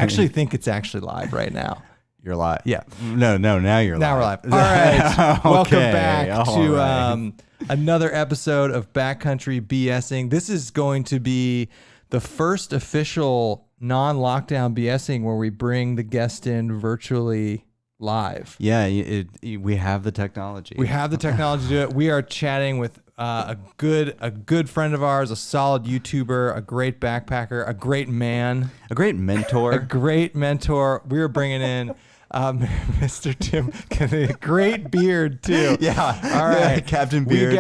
actually think it's actually live right now. You're live. Yeah. No. Now you're Now live. we're live. All right. Okay, Welcome back all to right. another episode of Backcountry BSing. This is going to be the first official non-lockdown BSing where we bring the guest in virtually live. Yeah, we have the technology. We have the technology to do it. We are chatting with a good friend of ours, a solid YouTuber, a great backpacker, a great man, a great mentor. a great mentor. We are bringing in Mr. Tim, great beard too. Yeah. All right, Yeah, Captain Beard.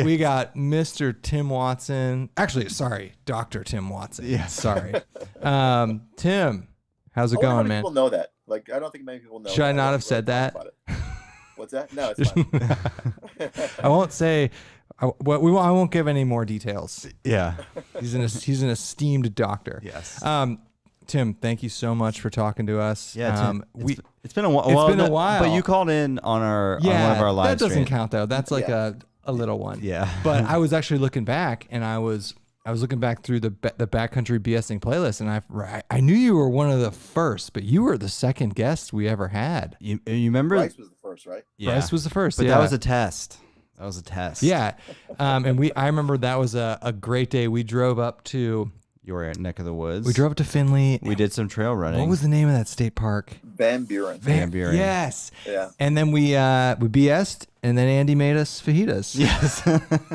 We got Mr. Tim Watson. Actually, sorry, Dr. Tim Watson. Yeah. Sorry. Tim, how's it going, man? People know that. Like, I don't think many people know. Should I not have said that? What's that? No, it's fine. I won't say. I won't give any more details. Yeah. He's an esteemed doctor. Yes. Tim, thank you so much for talking to us. Yeah. Tim, it's been a while. It's been a while. But you called in on on one of our live that doesn't streams. count though. That's like a little one. Yeah. But I was actually looking back, and I was looking back through the Backcountry BSing playlist, and I knew you were one of the first, but you were the second guest we ever had. You remember? Bryce was the first, right? Yeah. Bryce was the first, But yeah. that was a test. That was a test. Yeah. And I remember that was a great day. We drove up to Your neck of the woods. We drove up to Finley. We did some trail running. What was the name of that state park? Van Buren. Van Buren. Yes. Yeah. And then we BS'd, and then Andy made us fajitas. Yes.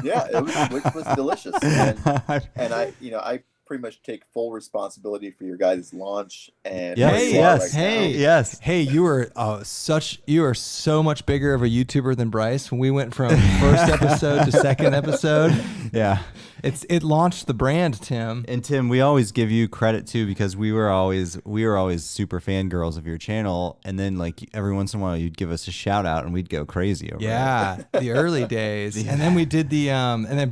Yeah, which was delicious. And I pretty much take full responsibility for your guys' launch. And Hey, you are so much bigger of a YouTuber than Bryce. When we went from first episode to second episode, Yeah. it launched the brand, Tim. And Tim, we always give you credit too, because we were always super fangirls of your channel, and then like every once in a while you'd give us a shout out and we'd go crazy over it. Yeah, the early days. And then we did the and then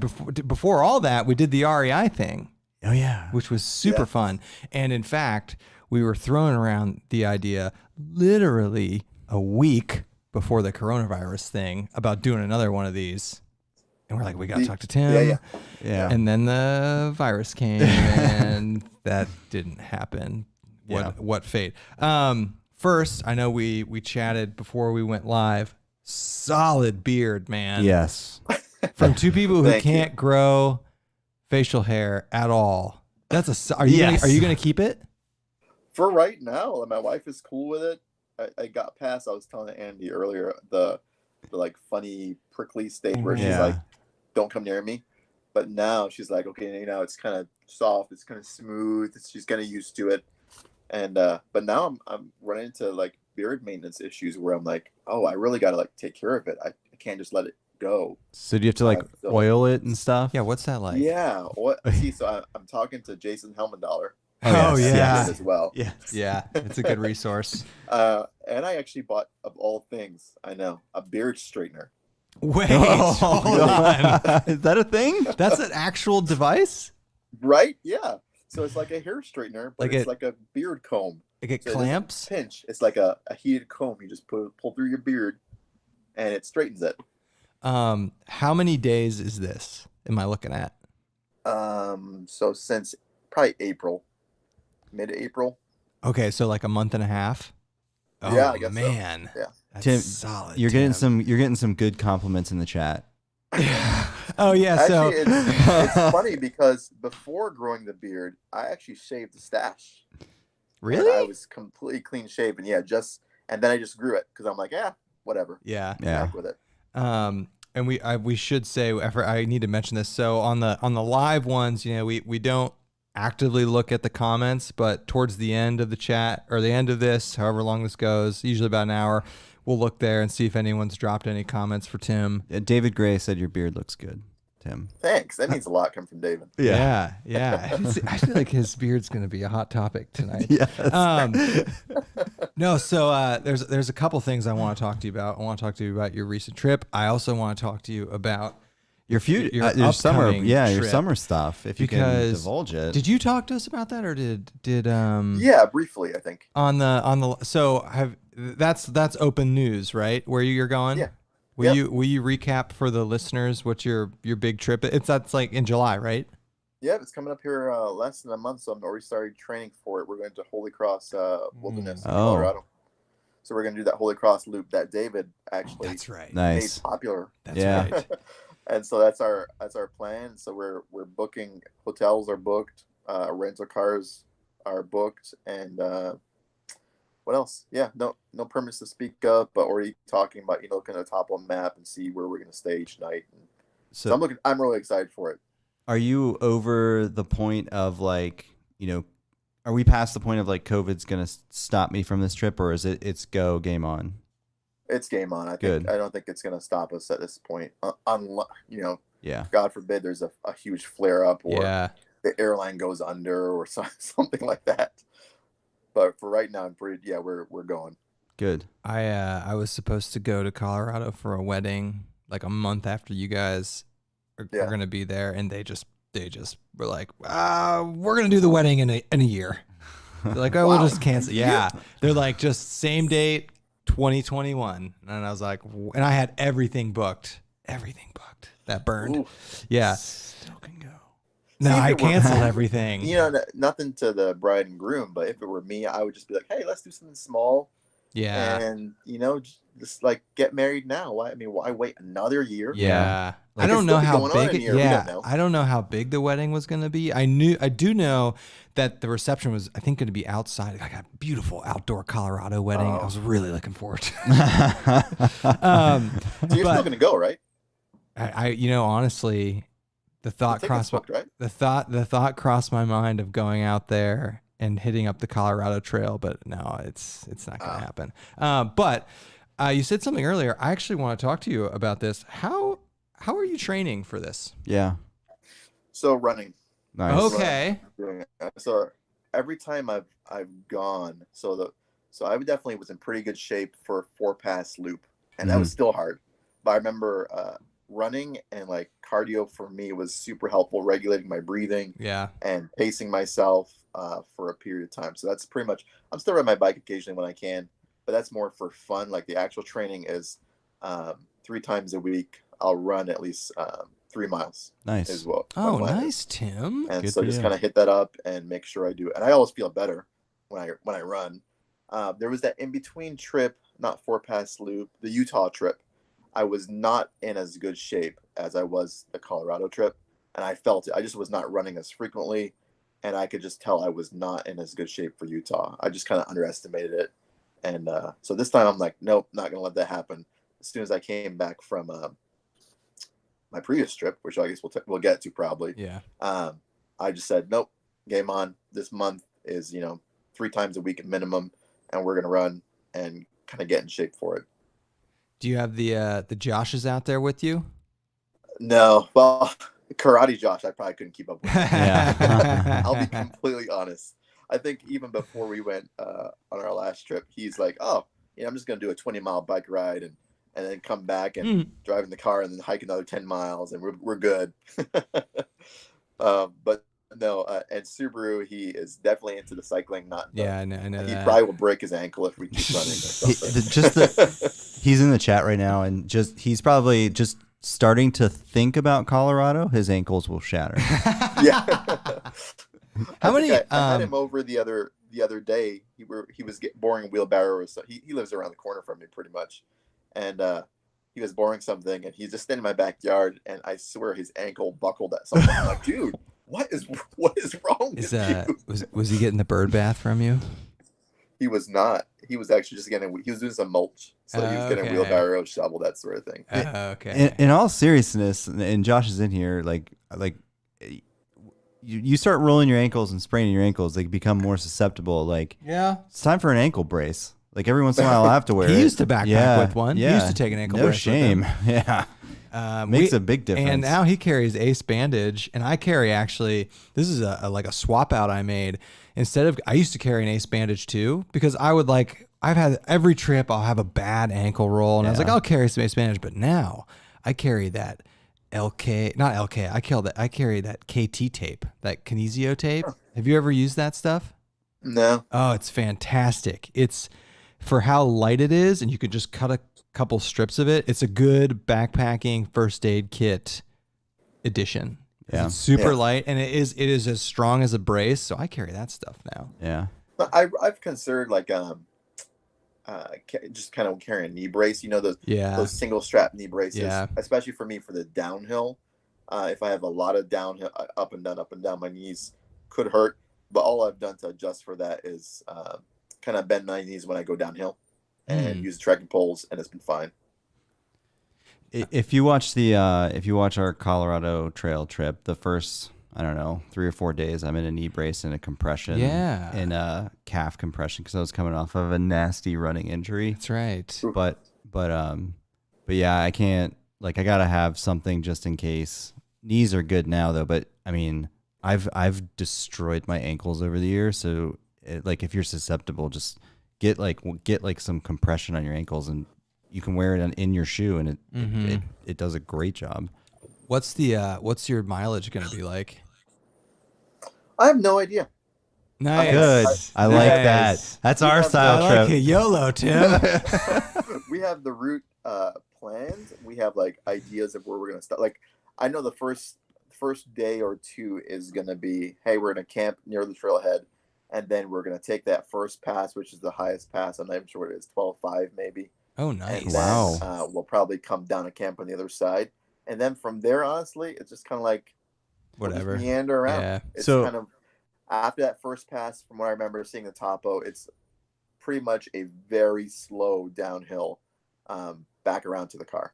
before all that, we did the REI thing. Oh yeah. Which was super fun. And in fact, we were throwing around the idea literally a week before the coronavirus thing about doing another one of these. And we're like, we got to talk to Tim. Yeah. And then the virus came and that didn't happen. What fate. First, I know we chatted before we went live. Solid beard, man. Yes. From two people who can't grow facial hair at all. Are you gonna keep it? For right now, my wife is cool with it. I got past. I was telling Andy earlier the like funny prickly stage where she's like, "Don't come near me." But now she's like, "Okay, it's kind of soft. It's kind of smooth. She's kind of used to it." And but now I'm running into like beard maintenance issues where I'm like, "Oh, I really got to like take care of it. I can't just let it go." So do you have to like oil it and stuff? Yeah, what's that like? Yeah. So I'm talking to Jason Helmendaler. Oh yeah, as well. Yes. Yeah, it's a good resource. And I actually bought, of all things, I know, a beard straightener. Wait, hold on. Is that a thing? That's an actual device? Right? Yeah. So it's like a hair straightener, but it's like a beard comb. Like it clamps? Pinch. It's like a heated comb. You just pull through your beard, and it straightens it. How many days is this? Am I looking at? So since probably mid-April. Okay, so like a month and a half. Oh, yeah, I guess man. So. Yeah. That's Tim, solid. You're getting some good compliments in the chat. Oh yeah. Actually, it's funny because before growing the beard, I actually shaved the stash. Really? And I was completely clean shaven. Yeah, and then I just grew it because I'm like, whatever. Yeah. Back with it. And we should say, I need to mention this. So on the live ones, we don't actively look at the comments, but towards the end of the chat or the end of this, however long this goes, usually about an hour, we'll look there and see if anyone's dropped any comments for Tim. David Gray said your beard looks good, Tim. Thanks. That means a lot coming from David. Yeah. I feel like his beard's going to be a hot topic tonight. Yes. No, so there's a couple things I want to talk to you about. I want to talk to you about your recent trip. I also want to talk to you about your summer, trip. your summer stuff. If you can divulge it. Did you talk to us about that, or did Yeah, briefly, I think. That's open news, right? Where you're going? Yeah. Will you recap for the listeners what your big trip? That's like in July, right? Yeah, it's coming up here less than a month, so I'm already started training for it. We're going to Holy Cross Wilderness in Oh. Colorado. So we're going to do that Holy Cross loop that David actually That's right. made Nice. popular. That's Yeah. right. And so that's our plan. So we're booking, hotels are booked, rental cars are booked, and what else? Yeah, no permits to speak of, but already talking about looking at the top of the map and see where we're going to stay each night. So I'm really excited for it. Are you over the point of like, are we past the point of like COVID's going to stop me from this trip, or is it's go game on? It's game on. I don't think it's going to stop us at this point. Yeah. God forbid there's a huge flare up or Yeah. the airline goes under or something like that. But for right now, we're going. Good. I was supposed to go to Colorado for a wedding like a month after you guys are going to be there, and they just were like, we're going to do the wedding in a year. They're like, oh, Wow. we'll just cancel. Yeah. They're like, just same date, 2021. And I was like, and I had everything booked. That burned. Ooh. Yeah. Still can go. No, See, if I it were- canceled everything. Nothing to the bride and groom, but if it were me, I would just be like, hey, let's do something small. Yeah. And, just like get married now. Why wait another year? Yeah. Like, I don't know it's how still be going on big in it, a year. We yeah. don't know. I don't know how big the wedding was going to be. I do know that the reception was, I think, going to be outside, like a beautiful outdoor Colorado wedding. I was really looking forward to it. So you're but still going to go, right? I honestly, the thought The ticket's crossed booked, right? the thought crossed my mind of going out there and hitting up the Colorado Trail, but no, it's not going to happen. But you said something earlier. I actually want to talk to you about this. How are you training for this? Yeah. So running. Nice. Okay. Doing it. So every time I've gone, so I definitely was in pretty good shape for a 4-pass loop, and that was still hard. But I remember running and like cardio for me was super helpful, regulating my breathing, and pacing myself for a period of time. So that's pretty much. I'm still riding my bike occasionally when I can, but that's more for fun. Like the actual training is 3 times a week. I'll run at least 3 miles. Nice. As well. Oh, nice, Tim. And Good so for just you. kind of hit that up and make sure I do it. And I always feel better when I run. There was that in between trip, not 4-pass loop, the Utah trip. I was not in as good shape as I was the Colorado trip, and I felt it. I just was not running as frequently, and I could just tell I was not in as good shape for Utah. I just kind of underestimated it, and so this time I'm like, nope, not gonna let that happen. As soon as I came back from my previous trip, which I guess we'll get to probably. Yeah. I just said, nope, game on. This month is 3 times a week at minimum, and we're gonna run and kind of get in shape for it. Do you have the Joshes out there with you? No, well, karate Josh, I probably couldn't keep up with. Yeah. I'll be completely honest. I think even before we went on our last trip, he's like, "Oh, I'm just gonna do a 20-mile bike ride and then come back and drive in the car and then hike another 10 miles, and we're good." But no, and Subaru, he is definitely into the cycling. Not the, I know he that. probably will break his ankle if we keep running. Or something. He's in the chat right now, and he's probably just starting to think about Colorado. His ankles will shatter. Yeah. How many? I had him over the other day. He was boring wheelbarrows. So he lives around the corner from me pretty much, and he was boring something, and he's just standing in my backyard, and I swear his ankle buckled at something. I'm like, dude, what is wrong with you? Was he getting the bird bath from you? He was not. He was actually just he was doing some mulch, so he was getting a wheelbarrow, shovel, that sort of thing. Okay. In all seriousness, and Josh is in here, like you start rolling your ankles and spraining your ankles, they become more susceptible. Like, it's time for an ankle brace. Like every once in a while, I have to wear it. He used to backpack with one. Yeah. He used to take an ankle no brace. shame. With him. Yeah. Makes a big difference. And now he carries Ace bandage, and I carry actually. This is like a swap out I made. Instead of, I used to carry an Ace bandage too, because I've had every trip I'll have a bad ankle roll, and I was like, I'll carry some Ace bandage, but now I carry that not LK. I carry that KT tape, that kinesio tape. Have you ever used that stuff? No. Oh, it's fantastic. It's for how light it is, and you could just cut a couple strips of it. It's a good backpacking first aid kit edition. Yeah. It's super light, and it is as strong as a brace. So I carry that stuff now. Yeah. But I've considered like just kind of carrying a knee brace. You know those single strap knee braces, especially for me for the downhill. If I have a lot of downhill up and down, my knees could hurt. But all I've done to adjust for that is kind of bend my knees when I go downhill and use trekking poles, and it's been fine. If you watch our Colorado trail trip, the first, I don't know, 3 or 4 days, I'm in a knee brace and a compression, and a calf compression because I was coming off of a nasty running injury. That's right. But yeah, I can't, like, I gotta have something just in case. Knees are good now though, but I mean, I've destroyed my ankles over the years, so like if you're susceptible, just get some compression on your ankles, and you can wear it in your shoe, and it does a great job. What's your mileage going to be like? I have no idea. Nice. Good. I like that. That's our style trip. I like it. YOLO, Tim. We have the route planned. We have like ideas of where we're gonna start. Like I know the first day or two is gonna be, hey, we're gonna camp near the trailhead, and then we're gonna take that first pass, which is the highest pass. I'm not even sure what it is, 12.5 maybe. Oh, nice. And then, we'll probably come down a camp on the other side, and then from there, honestly, it's just kind of like whatever, we'll meander around. Yeah. It's kind of after that first pass, from what I remember seeing the topo, it's pretty much a very slow downhill back around to the car.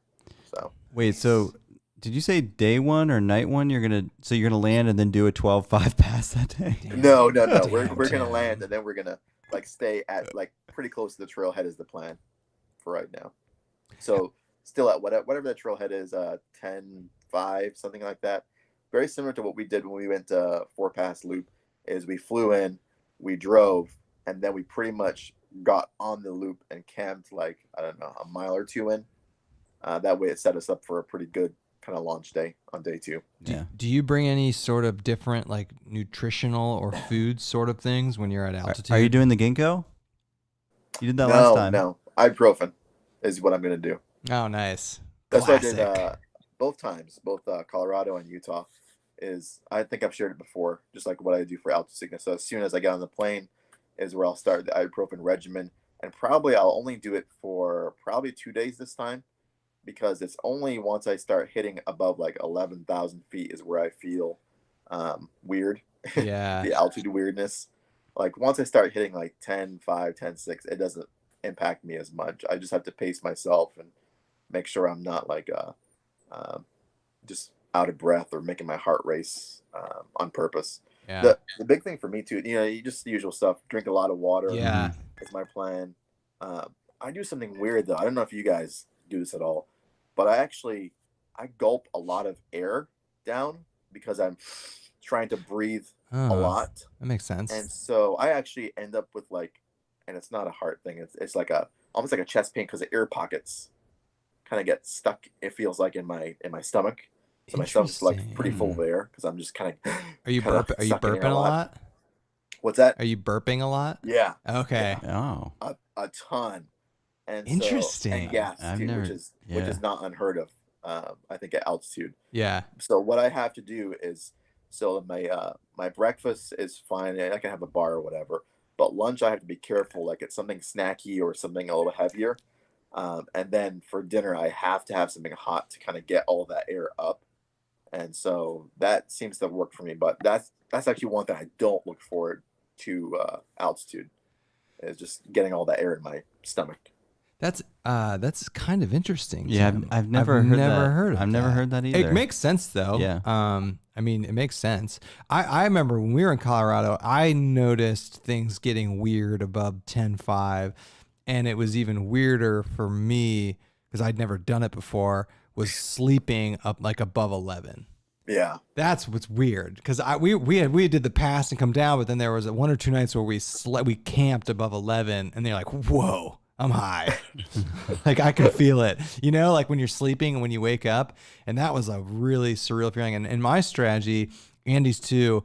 So wait, so did you say day one or night one? You're gonna land and then do a 12.5 pass that day? No. We're gonna land and then we're gonna like stay at like pretty close to the trailhead is the plan for right now. So still at whatever that trailhead is, 10.5, something like that. Very similar to what we did when we went to Four Pass Loop. Is we flew in, we drove, and then we pretty much got on the loop and camped like, I don't know, a mile or two in. That way it set us up for a pretty good kind of launch day on day 2. Do you bring any sort of different like nutritional or food sort of things when you're at altitude? Are you doing the ginkgo? You did that last time. No, ibuprofen is what I'm going to do. Oh, nice. That's Classic. what I did both times, both Colorado and Utah. I think I've shared it before, just like what I do for altitude sickness. So as soon as I get on the plane is where I'll start the ibuprofen regimen, and probably I'll only do it for probably 2 days this time, because it's only once I start hitting above like 11,000 feet is where I feel weird. Yeah. The altitude weirdness. Like once I start hitting like 10.5, 10.6, it doesn't impact me as much. I just have to pace myself and make sure I'm not like just out of breath or making my heart race on purpose. Yeah. The big thing for me too, you just the usual stuff. Drink a lot of water. Yeah. It's my plan. I do something weird though. I don't know if you guys do this at all, but I gulp a lot of air down because I'm trying to breathe a lot. That makes sense. And so I actually end up with like, and it's not a heart thing. It's like almost like a chest pain because the air pockets kind of get stuck. It feels like in my stomach. So my stomach's like pretty full of air because I'm just kind of. Are you burping a lot? What's that? Are you burping a lot? Yeah. Okay. Yeah. Oh. A ton. And interesting. And gas too, which is not unheard of. I think at altitude. Yeah. So what I have to do is, my breakfast is fine. I can have a bar or whatever, but lunch I have to be careful. Like it's something snacky or something a little heavier. And then for dinner I have to have something hot to kind of get all that air up. And so that seems to work for me, but that's actually one thing I don't look forward to altitude, is just getting all that air in my stomach. That's kind of interesting. Yeah, Tim. I've never heard that. I've never heard that either. It makes sense though. Yeah. I mean, it makes sense. I remember when we were in Colorado, I noticed things getting weird above 10.5, and it was even weirder for me because I'd never done it before. Was sleeping up like above 11. Yeah, that's what's weird because we did the pass and come down, but then there was 1 or 2 nights where we camped above 11, and they're like, whoa, I'm high. Like I can feel it, like when you're sleeping and when you wake up, and that was a really surreal feeling. And my strategy, Andy's too,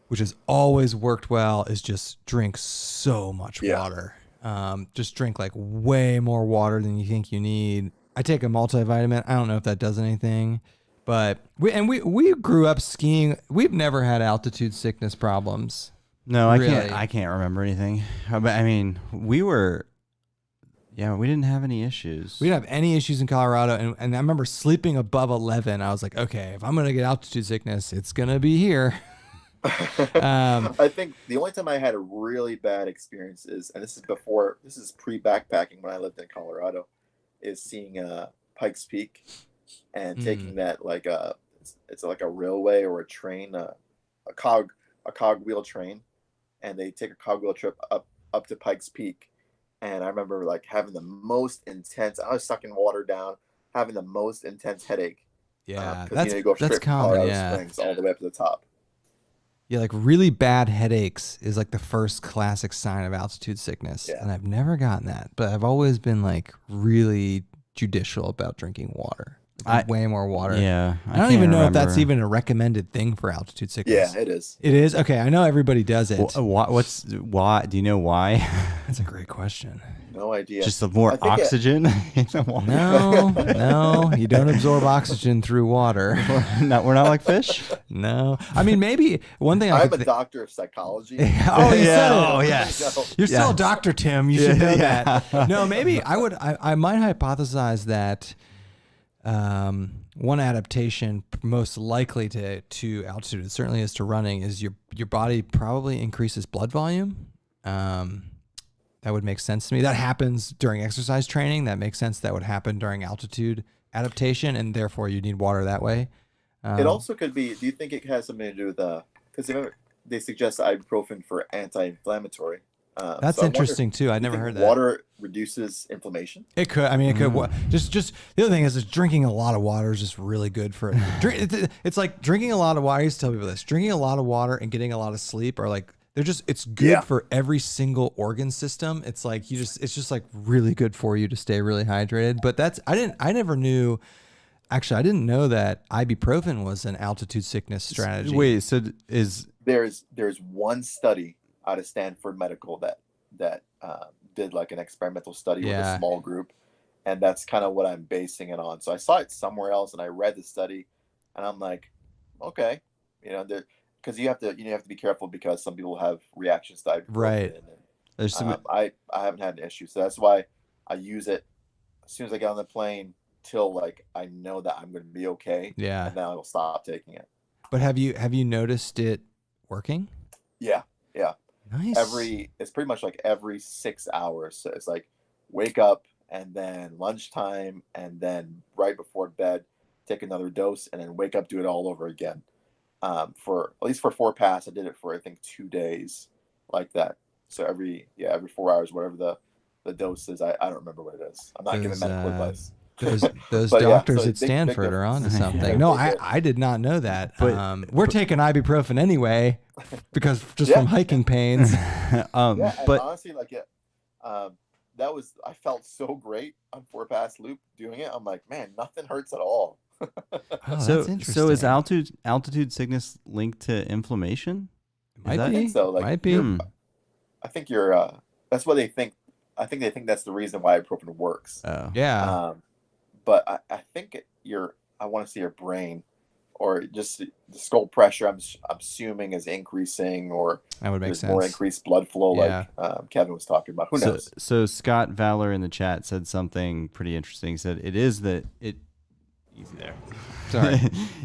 which has always worked well, is just drink so much water. Just drink like way more water than you think you need. I take a multivitamin. I don't know if that does anything, But we grew up skiing. We've never had altitude sickness problems. No, I Really? can't remember anything. But I mean, we didn't have any issues. We didn't have any issues in Colorado, and I remember sleeping above 11. I was like, okay, if I'm gonna get altitude sickness, it's gonna be here. I think the only time I had a really bad experience and this is pre-backpacking when I lived in Colorado, is seeing Pikes Peak and taking that like it's like a railway or a train, a cogwheel train, and they take a cogwheel trip up to Pikes Peak. And I remember like having the most intense, I was sucking water down, having the most intense headache. Yeah, because you go straight from common. Colorado Yeah, Springs all the way up to the top. yeah, like really bad headaches is like the first classic sign of altitude sickness, and I've never gotten that, but I've always been like really judicial about drinking water. Way more water. Yeah, I don't even know if that's even a recommended thing for altitude sickness. Yeah, it is. It is? Okay, I know everybody does it. Why? Do you know why? That's a great question. No idea. Just more oxygen in the water. No, you don't absorb oxygen through water. We're not like fish. No, I mean maybe one thing. I'm a doctor of psychology. Oh, you said it. Oh, yes. You're still a doctor, Tim. You should know Yeah. that. No, maybe I might hypothesize that one adaptation most likely to altitude, it certainly is to running, is your body probably increases blood volume. That would make sense to me. That happens during exercise training. That makes sense. That would happen during altitude adaptation, and therefore you need water that way. It also could be. Do you think it has something to do with because they suggest ibuprofen for anti-inflammatory? That's so interesting too. I never heard that. Water reduces inflammation. It could. I mean, it could. Just the other thing is drinking a lot of water is just really good for it. It's like drinking a lot of water. I used to tell people this: drinking a lot of water and getting a lot of sleep are like it's good for every single organ system. It's like it's just like really good for you to stay really hydrated. But I never knew. Actually, I didn't know that ibuprofen was an altitude sickness strategy. Wait, so there's one study out of Stanford Medical that did like an experimental study with a small group, and that's kind of what I'm basing it on. So I saw it somewhere else, and I read the study, and I'm like, okay, because you have to be careful because some people have reactions to ibuprofen. Right. And, I haven't had an issue, so that's why I use it as soon as I get on the plane till like I know that I'm going to be okay. Yeah. And then I will stop taking it. But have you noticed it working? Yeah. Nice. It's pretty much like every 6 hours. So it's like wake up and then lunchtime and then right before bed, take another dose and then wake up, do it all over again. For at least for 4 passes, I did it for I think 2 days like that. So every 4 hours, whatever the dose is, I don't remember what it is. I'm not giving medical advice. Those But doctors so at big Stanford are onto difference. something. No, I did not know that. But we're taking ibuprofen anyway because from hiking pains. And but honestly, like I felt so great on 4 pass loop doing it. I'm like, man, nothing hurts at all. That's interesting. So is altitude sickness linked to inflammation? Might be. I think so. Like, Might be. I think you're. That's what they think. I think they think that's the reason why ibuprofen works. Oh. Yeah. But I think I want to see your brain, or just the skull pressure. I'm assuming is increasing, or that would make there's sense. more increased blood flow, like Kevin was talking about. Who knows? So Scott Valor in the chat said something pretty interesting. He said easy there. Sorry.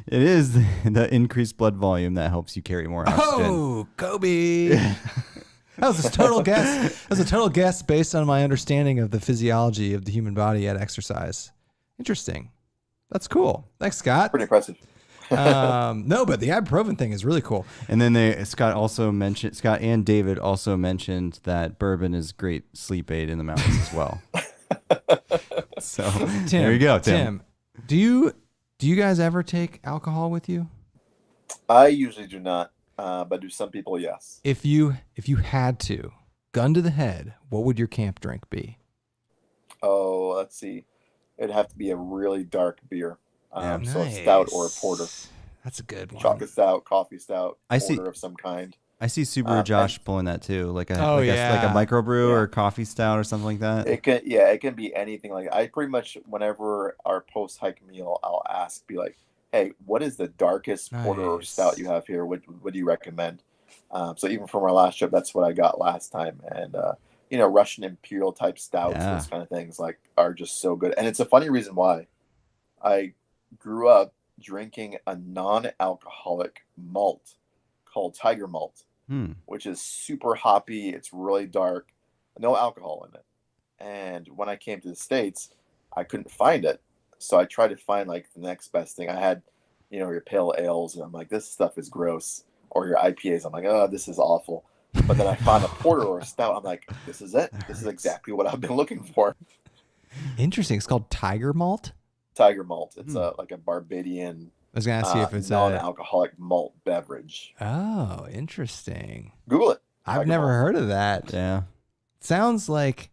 It is the increased blood volume that helps you carry more oxygen. Oh, Kobe. That was a total guess. That was a total guess based on my understanding of the physiology of the human body at exercise. Interesting. That's cool. Thanks, Scott. Pretty impressive. No, but the ibuprofen thing is really cool. And then Scott and David also mentioned that bourbon is great sleep aid in the mountains as well. So Tim, there you go, Tim. Do you guys ever take alcohol with you? I usually do not, but do some people? Yes. If you had to, gun to the head, what would your camp drink be? Oh, let's see. It'd have to be a really dark beer. So a Nice. stout or a porter. That's a good one. Chocolate stout, coffee stout, I see. porter of some kind. I see Subaru Josh pulling that too, like a yeah. microbrew or a coffee stout or something like that. It can be anything like that. I pretty much whenever our post hike meal, I'll be like, hey, what is the darkest porter or stout you have here? What do you recommend? So even from our last trip, that's what I got last time. And Russian Imperial type stouts, Yeah. those kind of things are just so good. And it's a funny reason why I grew up drinking a non-alcoholic malt called Tiger Malt, which is super hoppy. It's really dark, no alcohol in it. And when I came to the States, I couldn't find it. So I tried to find like the next best thing. I had, your pale ales, and I'm like, this stuff is gross. Or your IPAs, I'm like, oh, this is awful. But then I found a porter or a stout. I'm like, this is it. This is exactly what I've been looking for. Interesting. It's called Tiger Malt. Tiger Malt. It's like a Barbadian. I was gonna see if it's non-alcoholic malt beverage. Oh, interesting. Google it. I've never heard of that. Yeah. Sounds like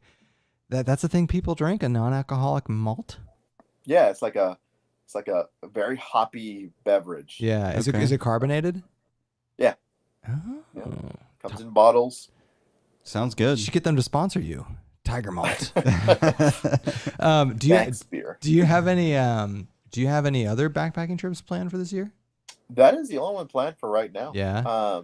that's a thing people drink, a non-alcoholic malt. Yeah, it's like a very hoppy beverage. Yeah. Is it carbonated? Yeah. Oh. Yeah. Comes in bottles. Sounds good. You should get them to sponsor you. Tiger Malt. Thanks, beer. Do you have any other backpacking trips planned for this year? That is the only one planned for right now. Yeah.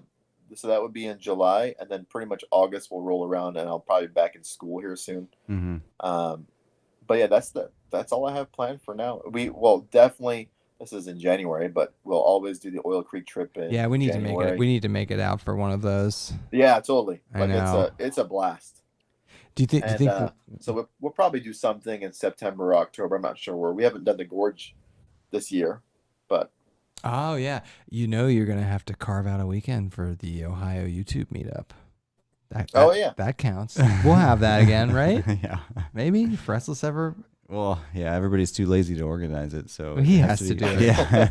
So that would be in July, and then pretty much August will roll around, and I'll probably be back in school here soon. But yeah, that's all I have planned for now. Definitely this is in January, but we'll always do the Oil Creek trip in we need January. to make it. We need to make it out for one of those. Yeah, totally. I know. It's a blast. Do you think? So we'll probably do something in September or October. I'm not sure where. We haven't done the gorge this year, but. Oh yeah, you're gonna have to carve out a weekend for the Ohio YouTube meetup. That counts. We'll have that again, right? Yeah, maybe if Restless ever. Well, yeah, everybody's too lazy to organize it, so he has to do it. Yeah,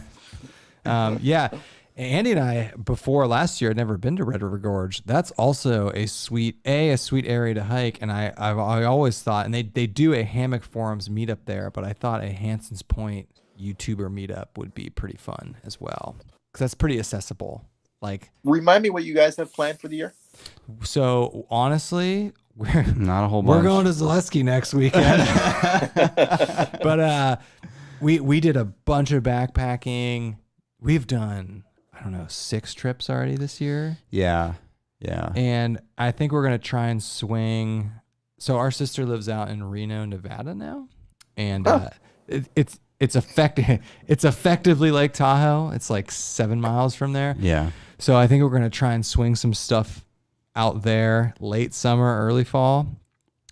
yeah. Andy and I, before last year, had never been to Red River Gorge. That's also a sweet area to hike, and I always thought, and they do a Hammock Forums meetup there, but I thought a Hanson's Point YouTuber meetup would be pretty fun as well, because that's pretty accessible. Like, remind me what you guys have planned for the year. So honestly, we're not a whole bunch. We're going to Zaleski next weekend, but we did a bunch of backpacking. We've done, I don't know, 6 trips already this year. Yeah. And I think we're gonna try and swing. So our sister lives out in Reno, Nevada now, and it's effectively Lake Tahoe. It's like 7 miles from there. Yeah. So I think we're gonna try and swing some stuff out there late summer, early fall.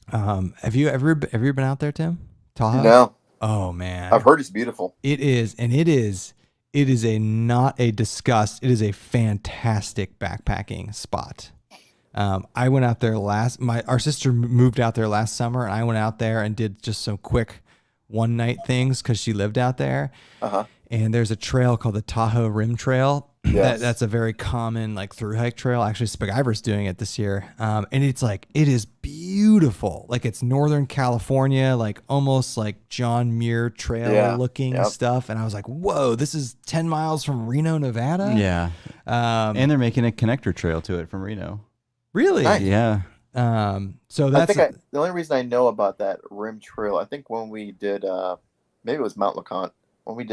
Have you ever been out there, Tim? Tahoe? No. Oh man, I've heard it's beautiful. It is, and it is not a disgust. It is a fantastic backpacking spot. I went out there our sister moved out there last summer, and I went out there and did just some quick one night things because she lived out there. And there's a trail called the Tahoe Rim Trail. Yes. That's a very common through hike trail. Actually, Spaguyver's doing it this year. And it is beautiful. Like, it's Northern California, like almost like John Muir Trail looking stuff. And I was like, whoa, this is 10 miles from Reno, Nevada. Yeah. And they're making a connector trail to it from Reno. Really? Nice. Yeah. So that's the only reason I know about that rim trail, I think when we did, maybe it was Mount LeConte, when we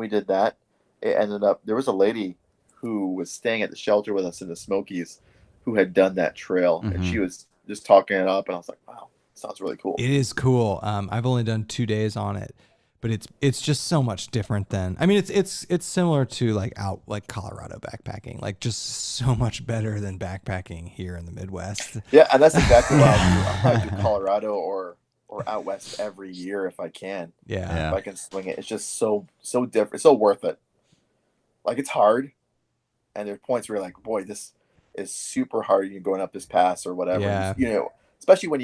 did that, it ended up, there was a lady who was staying at the shelter with us in the Smokies who had done that trail, and she was just talking it up, and I was like, wow, sounds really cool. It is cool. I've only done 2 days on it, but it's just so much different than, I mean, it's similar to Colorado backpacking, like just so much better than backpacking here in the Midwest. Yeah, and that's exactly what I'll do. I'll probably do Colorado or out west every year if I can. Yeah. If I can swing it. It's just so different. It's so worth it. Like, it's hard, and there's points where you're like, boy, this is super hard. You're going up this pass or whatever. Yeah. Especially when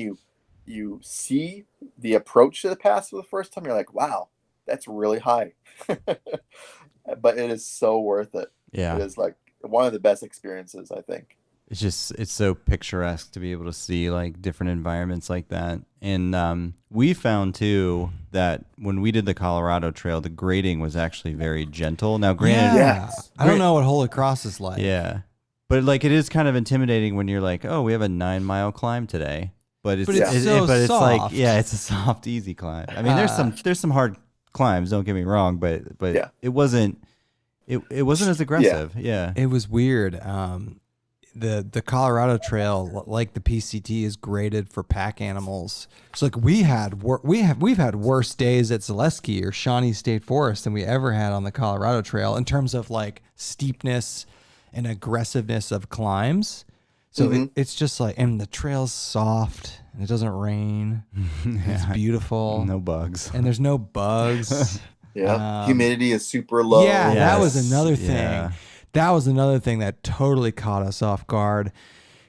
you see the approach to the pass for the first time, you're like, wow, that's really high. But it is so worth it. Yeah. It is like one of the best experiences, I think. It's so picturesque to be able to see like different environments like that. And we found too that when we did the Colorado Trail, the grading was actually very gentle. Now, granted, I don't know what Holy Cross is like. Yeah, but like it is kind of intimidating when you're like, oh, we have a 9-mile climb today, but it's soft. like, yeah, it's a soft, easy climb. I mean, there's some hard climbs. Don't get me wrong, but Yeah. it wasn't as aggressive. Yeah. It was weird. The Colorado Trail, like the PCT, is graded for pack animals. So like we've had worse days at Zaleski or Shawnee State Forest than we ever had on the Colorado Trail in terms of like steepness and aggressiveness of climbs. So it's just like, and the trail's soft and it doesn't rain. It's beautiful. No bugs. And there's no bugs. Yeah. Humidity is super low. Yeah, that was Yes. another thing. Yeah. That was another thing that totally caught us off guard.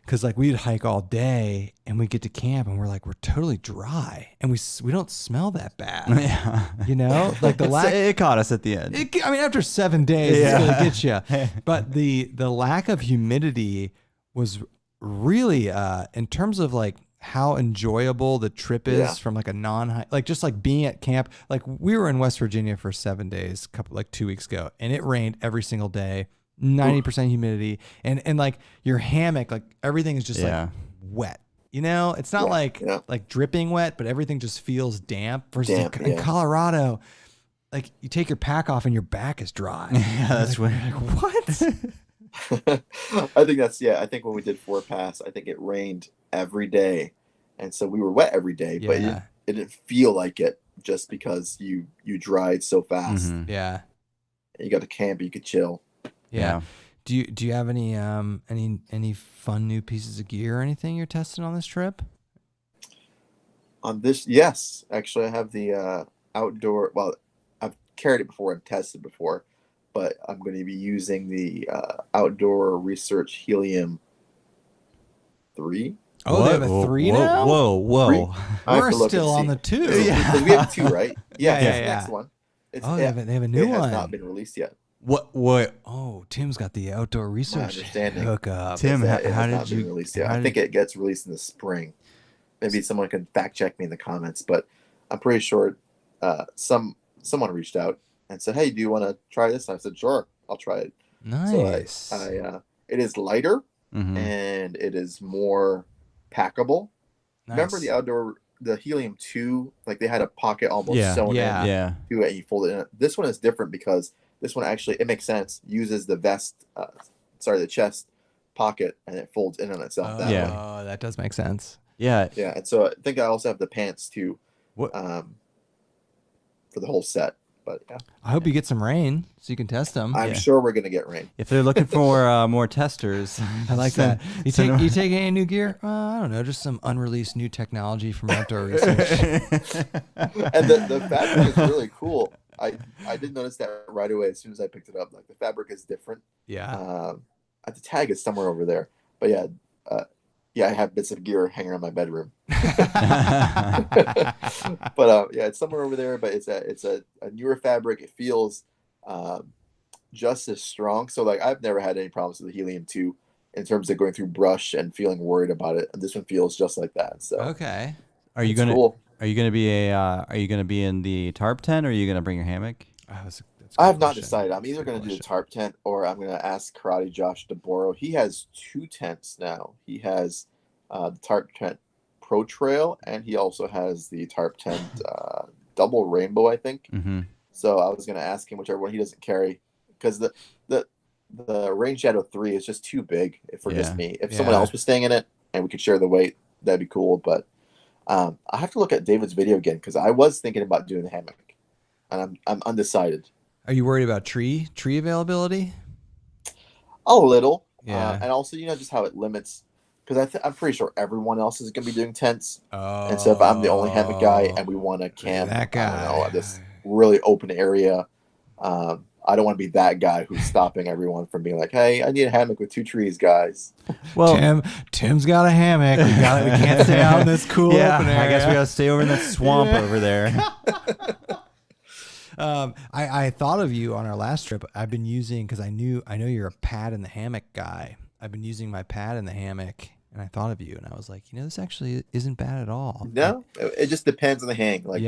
Cause like we'd hike all day and we get to camp and we're like, we're totally dry and we don't smell that bad. Yeah. You know, like the lack. It caught us at the end. I mean, after 7 days, it's gonna get you. But the lack of humidity was really, in terms of like how enjoyable the trip is from like a non-hike, like just like being at camp. Like we were in West Virginia for 7 days, 2 weeks ago, and it rained every single day. 90% humidity, and like your hammock, like everything is just like wet. You know, it's not like dripping wet, but everything just feels damp. Versus in Colorado, like you take your pack off and your back is dry. Yeah, that's like, what? I think I think when we did 4 Pass, I think it rained every day, and so we were wet every day, but it didn't feel like it just because you dried so fast. Yeah, and you got to camp, you could chill. Yeah. Do you have any fun new pieces of gear or anything you're testing on this trip? On this, yes, actually, I have the outdoor. Well, I've carried it before and tested before, but I'm going to be using the Outdoor Research Helium 3. Oh, they have a 3 now? Whoa. 3? We're still on the 2. Because we have 2, right? Yeah. Yeah. The next one. They have a new one. It has not been released yet. What? Oh, Tim's got the Outdoor Research hookup. Tim, how did you release? I think it gets released in the spring. Maybe someone can fact check me in the comments, but I'm pretty sure someone reached out and said, "Hey, do you want to try this?" And I said, "Sure, I'll try it." Nice. So it is lighter and it is more packable. Nice. Remember the Helium 2, like they had a pocket almost sewn in to it, and you fold it in. This one is different because this one actually, it makes sense, uses the the chest pocket, and it folds in on itself that way. Oh, that does make sense. Yeah. Yeah, and so I think I also have the pants too, What? for the whole set. But yeah, I hope you get some rain so you can test them. I'm sure we're gonna get rain. If they're looking for more testers, I like that. You take any new gear? I don't know, just some unreleased new technology from Outdoor Research. And the fabric is really cool. I did notice that right away as soon as I picked it up. Like the fabric is different. Yeah. The tag is somewhere over there. But I have bits of gear hanging around my bedroom. But it's somewhere over there. But it's a newer fabric. It feels just as strong. So like I've never had any problems with the Helium 2 in terms of going through brush and feeling worried about it. And this one feels just like that. So Okay. Are you gonna be in the tarp tent, or are you gonna bring your hammock? I have not decided. I'm either going to do the tarp tent, or I'm going to ask Karate Josh to borrow. He has 2 tents now. He has the tarp tent Pro Trail, and he also has the tarp tent Double Rainbow, I think. So I was going to ask him whichever one he doesn't carry, because the Rain Shadow 3 is just too big for just me. If someone else was staying in it and we could share the weight, that'd be cool. But I have to look at David's video again, because I was thinking about doing the hammock, and I'm undecided. Are you worried about tree availability? A little. Yeah. And also, just how it limits, because I'm pretty sure everyone else is going to be doing tents. Oh. And so if I'm the only hammock guy and we want to camp at this really open area, I don't want to be that guy who's stopping everyone from being like, "Hey, I need a hammock with 2 trees, guys." Well, Tim's got a hammock. We can't stay out in this cool open area. I guess we gotta stay over in that swamp over there. I thought of you on our last trip. I've been using, because I know you're a pad in the hammock guy. I've been using my pad in the hammock, and I thought of you, and I was like, this actually isn't bad at all. No, it just depends on the hang. Like,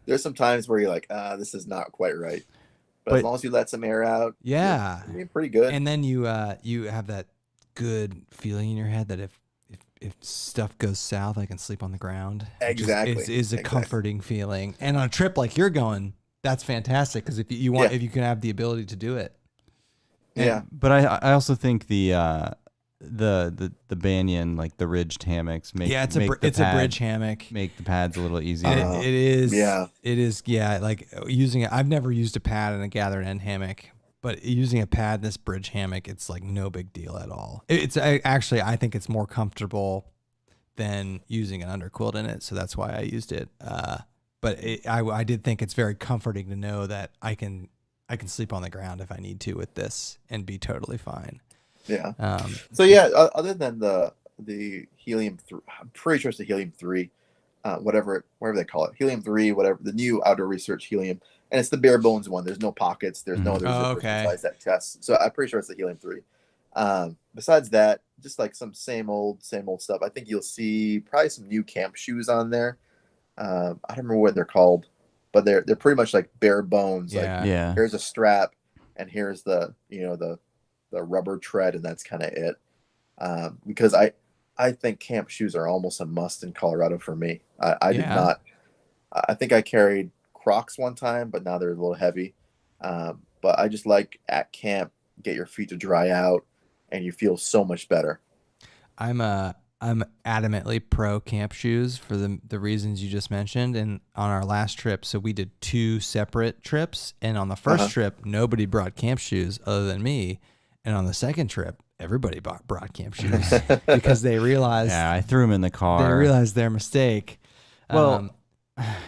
there's some times where you're like, this is not quite right. But as long as you let some air out, you're pretty good. And then you have that good feeling in your head that if stuff goes south, I can sleep on the ground. Exactly. Is a comforting feeling. And on a trip like you're going, that's fantastic because if if you can have the ability to do it. But I also think the banyan, like the ridged hammocks, it's a bridge hammock. Make the pads a little easier. It is. Yeah. It is. Yeah. Like using it. I've never used a pad in a gathered end hammock, but using a pad in this bridge hammock, it's like no big deal at all. Actually, I think it's more comfortable than using an underquilt in it. So that's why I used it. But I did think it's very comforting to know that I can sleep on the ground if I need to with this and be totally fine. Yeah. So yeah, other than the helium, I'm pretty sure it's the helium 3, whatever they call it, helium 3, whatever, the new outdoor research helium, and it's the bare bones one. There's no pockets. There's no other zippers besides that chest. So I'm pretty sure it's the helium 3. Besides that, just like some same old stuff. I think you'll see probably some new camp shoes on there. I don't remember what they're called, but they're pretty much like bare bones. Like here's a strap, and here's the rubber tread, and that's kind of it. Because I think camp shoes are almost a must in Colorado for me. I did not. I think I carried Crocs one time, but now they're a little heavy. But I just like at camp, get your feet to dry out, and you feel so much better. I'm adamantly pro camp shoes for the reasons you just mentioned. And on our last trip, so we did 2 separate trips, and on the first trip, nobody brought camp shoes other than me. And on the second trip, everybody brought camp shoes because they realized. Yeah, I threw them in the car. They realized their mistake. Well,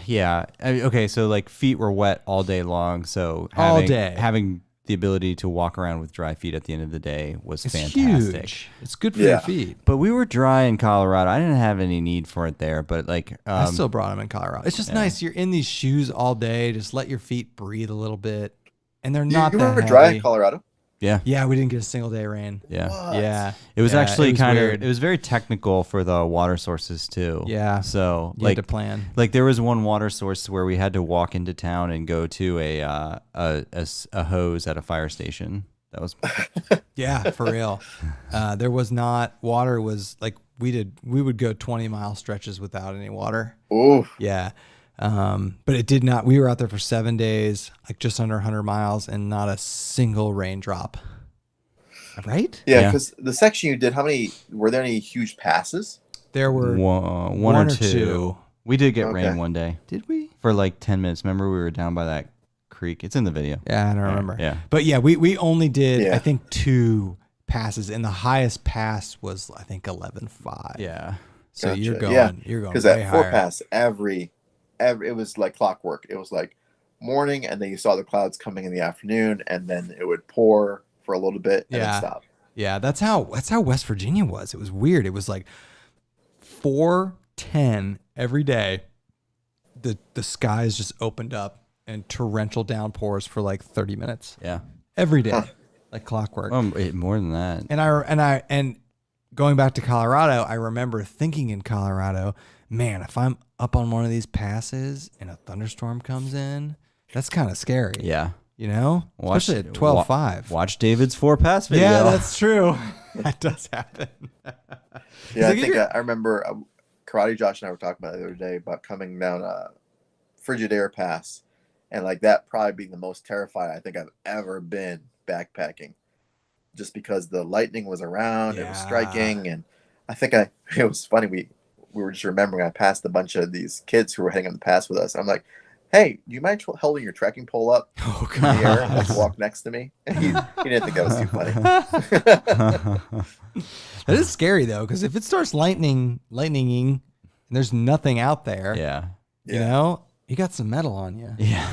okay, so like feet were wet all day long, so having the ability to walk around with dry feet at the end of the day was fantastic. Huge. It's good for your feet. But we were dry in Colorado. I didn't have any need for it there, but like I still brought them in Colorado. It's just nice. You're in these shoes all day. Just let your feet breathe a little bit, and they're not. You that were heavy. dry in Colorado. Yeah, we didn't get a single day of rain. Yeah, What? yeah. It was actually kind of. weird. It was very technical for the water sources too. Yeah. So You had to plan. Like there was one water source where we had to walk into town and go to a hose at a fire station. That was. Yeah, for real. There was not water. Was like we would go 20-mile stretches without any water. Ooh. Yeah. But it did not. We were out there for 7 days, like just under 100 miles, and not a single raindrop. Right? Yeah, because the section you did, were there any huge passes? There were one or two. We did get rain one day. Did we? For like 10 minutes. Remember we were down by that creek? It's in the video. Yeah, I don't remember. Yeah. But yeah, we only did, I think, 2 passes, and the highest pass was, I think, 11.5. Yeah. So Gotcha. you're going because way at higher. 4-pass, it was like clockwork. It was like morning, and then you saw the clouds coming in the afternoon, and then it would pour for a little bit and then stop. Yeah, that's how West Virginia was. It was weird. It was like 4:10 every day. The skies just opened up and torrential downpours for like 30 minutes. Yeah. Every day. Like clockwork. More than that. And going back to Colorado, I remember thinking in Colorado, man, if I'm up on one of these passes and a thunderstorm comes in, that's kind of scary. Yeah. You know? Especially at 12.5. Watch David's 4-pass video. Yeah, that's true. That does happen. Yeah, I remember Karate Josh and I were talking about it the other day about coming down a Frigidaire Pass, and like that probably being the most terrified I think I've ever been backpacking, just because the lightning was around, it was striking, and I think it was funny. We were just remembering I passed a bunch of these kids who were heading on the pass with us. I'm like, hey, do you mind holding your trekking pole up in the air and like walk next to me? And he didn't think that was too funny. That is scary though, because if it starts lightninging and there's nothing out there, you know, you got some metal on you. Yeah.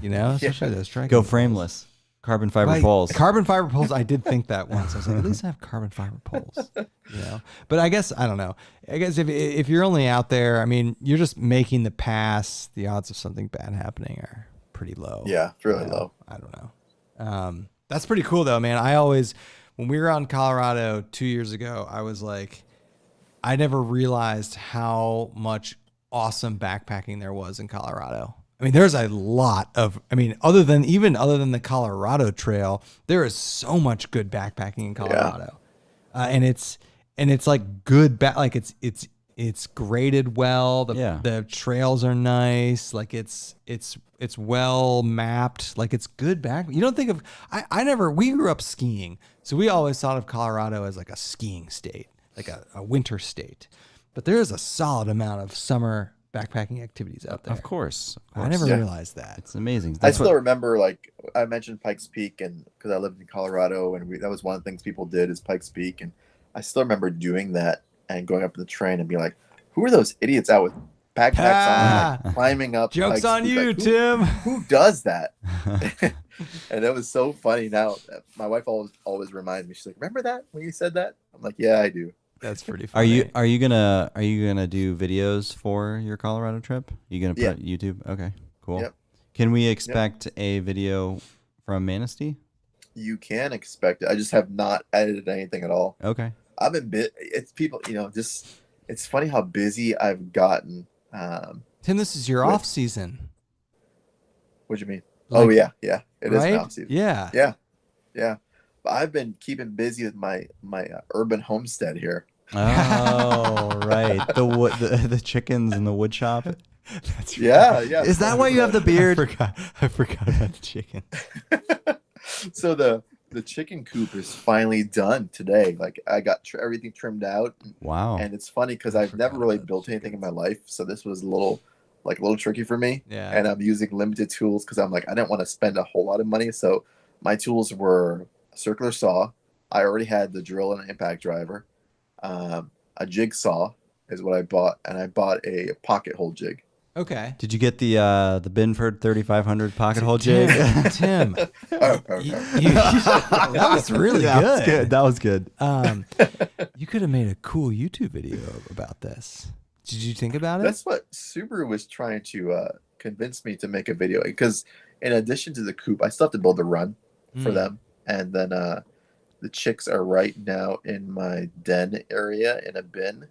You know, especially those trekking Go poles. frameless. Carbon fiber poles. Carbon fiber poles. I did think that once. I was like, at least I have carbon fiber poles. You know, but I guess I don't know. I guess if you're only out there, I mean, you're just making the pass. The odds of something bad happening are pretty low. Yeah, it's really low. I don't know. That's pretty cool though, man. When we were out in Colorado 2 years ago, I was like, I never realized how much awesome backpacking there was in Colorado. I mean, there's a lot of, other than the Colorado Trail, there is so much good backpacking in Colorado. And it's like good, it's It's graded well. Yeah. The trails are nice. Like it's well mapped. Like it's good back. You don't think of we grew up skiing. So we always thought of Colorado as like a skiing state, like a winter state. But there is a solid amount of summer backpacking activities out there. Of course. I never realized that. It's amazing. I still remember, like I mentioned Pikes Peak, and because I lived in Colorado, and that was one of the things people did is Pikes Peak, and I still remember doing that and going up in the train and be like, who are those idiots out with backpacks on, like, climbing up? Joke's Pikes on Peak? you, Like, Tim. Who does that? And it was so funny. Now my wife always reminds me. She's like, "Remember that when you said that?" I'm like, "Yeah, I do." That's pretty funny. Are you gonna do videos for your Colorado trip? You gonna put it on YouTube? Okay, cool. Yep. Can we expect a video from Manistee? You can expect it. I just have not edited anything at all. Okay. I've been it's people, just it's funny how busy I've gotten. Tim, this is your off season. What do you mean? Like, yeah. It is off season. Yeah. Yeah. But I've been keeping busy with my urban homestead here. Oh, right. The chickens in the wood shop. That's Yeah. Is that why you have the beard? I forgot about the chicken. So the chicken coop is finally done today. Like I got everything trimmed out. Wow. And it's funny because I've never really built anything in my life, so this was a little tricky for me. Yeah. And I'm using limited tools because I'm like, I didn't want to spend a whole lot of money. So my tools were a circular saw. I already had the drill and an impact driver. A jigsaw is what I bought, and I bought a pocket hole jig. Okay. Did you get the Binford 3500 pocket hole jig? Tim, Okay. that was really good. That was good. You could have made a cool YouTube video about this. Did you think about it? That's what Subaru was trying to convince me to make a video, because in addition to the coop, I still have to build a run for them, and then the chicks are right now in my den area in a bin.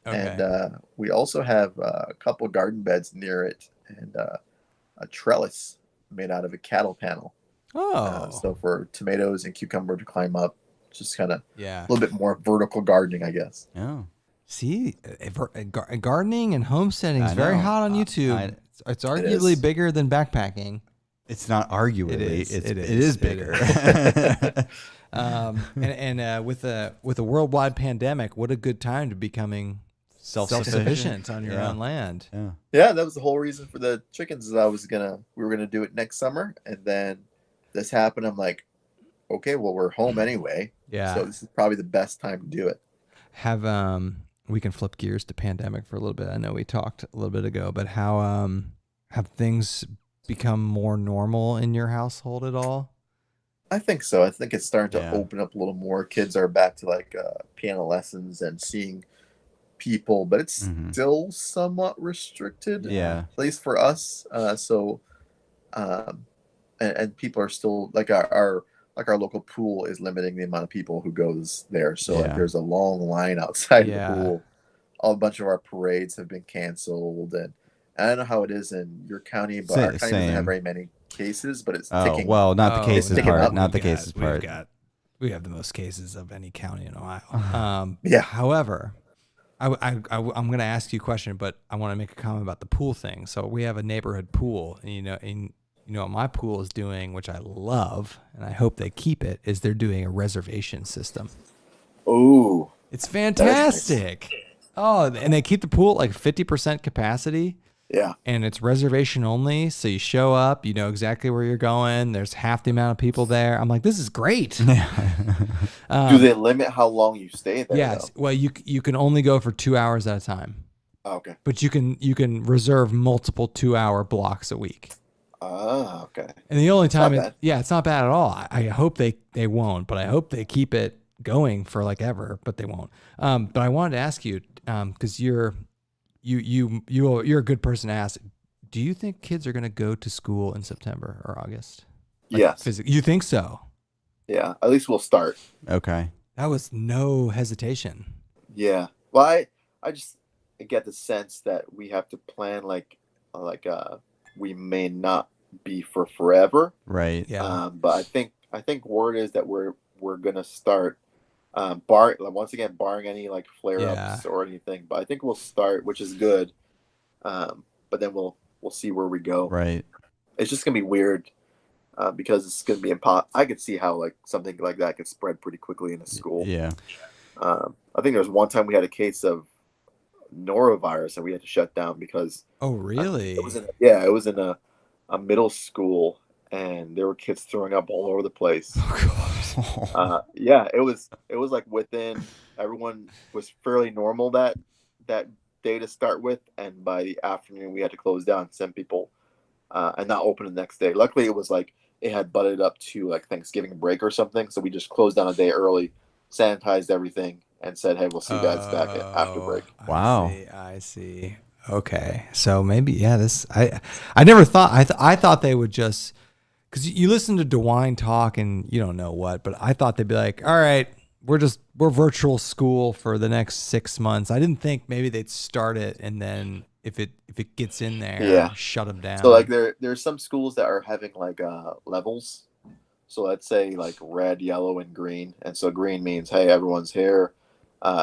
Okay. And we also have a couple garden beds near it, and a trellis made out of a cattle panel. So for tomatoes and cucumber to climb up, just kind of a little bit more vertical gardening, I guess. Oh. See, gardening and homesteading is very hot on YouTube. It's arguably bigger than backpacking. It's not arguably. It is bigger. And with a worldwide pandemic, what a good time to becoming self-sufficient on your own land. Yeah, that was the whole reason for the chickens. Is we were gonna do it next summer, and then this happened. I'm like, okay, well, we're home anyway. Yeah. So this is probably the best time to do it. We can flip gears to pandemic for a little bit. I know we talked a little bit ago, but how have things become more normal in your household at all? I think so. I think it's starting to open up a little more. Kids are back to piano lessons and seeing people, but it's still somewhat restricted. Yeah. At least for us. And people are still our local pool is limiting the amount of people who goes there. So there's a long line outside the pool. A bunch of our parades have been canceled, and I don't know how it is in your county, but our county doesn't have very many cases, but it's ticking. Well, not the cases part. Not the cases part. We have the most cases of any county in Ohio. However, I'm going to ask you a question, but I want to make a comment about the pool thing. So we have a neighborhood pool, and you know what my pool is doing, which I love, and I hope they keep it, is they're doing a reservation system. Oh, it's fantastic. Nice. Oh, and they keep the pool at 50% capacity. Yeah. And it's reservation only. So you show up, you know exactly where you're going. There's half the amount of people there. I'm like, this is great. Do they limit how long you stay there? Yes. Though? Well, you can only go for 2 hours at a time. Oh, okay. But you can reserve multiple 2-hour blocks a week. Oh, okay. And the only time it's not bad at all. I hope they won't, but I hope they keep it going for ever, but they won't. But I wanted to ask you, because you're a good person to ask. Do you think kids are going to go to school in September or August? Yes. You think so? Yeah. At least we'll start. Okay. That was no hesitation. Yeah. Well, I just get the sense that we have to plan we may not be for forever. Right. Yeah. But I think word is that we're going to start Once again, barring any like flare Yeah. ups or anything. But I think we'll start, which is good. But then we'll see where we go. Right. It's just gonna be weird because it's gonna be I could see how like something like that could spread pretty quickly in a school. Yeah. I think there was one time we had a case of norovirus and we had to shut down because Oh, really? it was in a middle school and there were kids throwing up all over the place. Oh, God. Yeah, it was like within everyone was fairly normal that day to start with, and by the afternoon we had to close down, send people, and not open the next day. Luckily, it was like it had butted up to like Thanksgiving break or something, so we just closed down a day early, sanitized everything, and said, "Hey, we'll see you guys back after break." Wow. I see. Okay, so maybe this. I never thought. I thought they would just, because you listen to DeWine talk and you don't know what, but I thought they'd be like, all right, we're virtual school for the next 6 months. I didn't think maybe they'd start it and then if it gets in there, shut them down. So like there's some schools that are having like levels. So let's say like red, yellow, and green. And so green means, hey, everyone's here.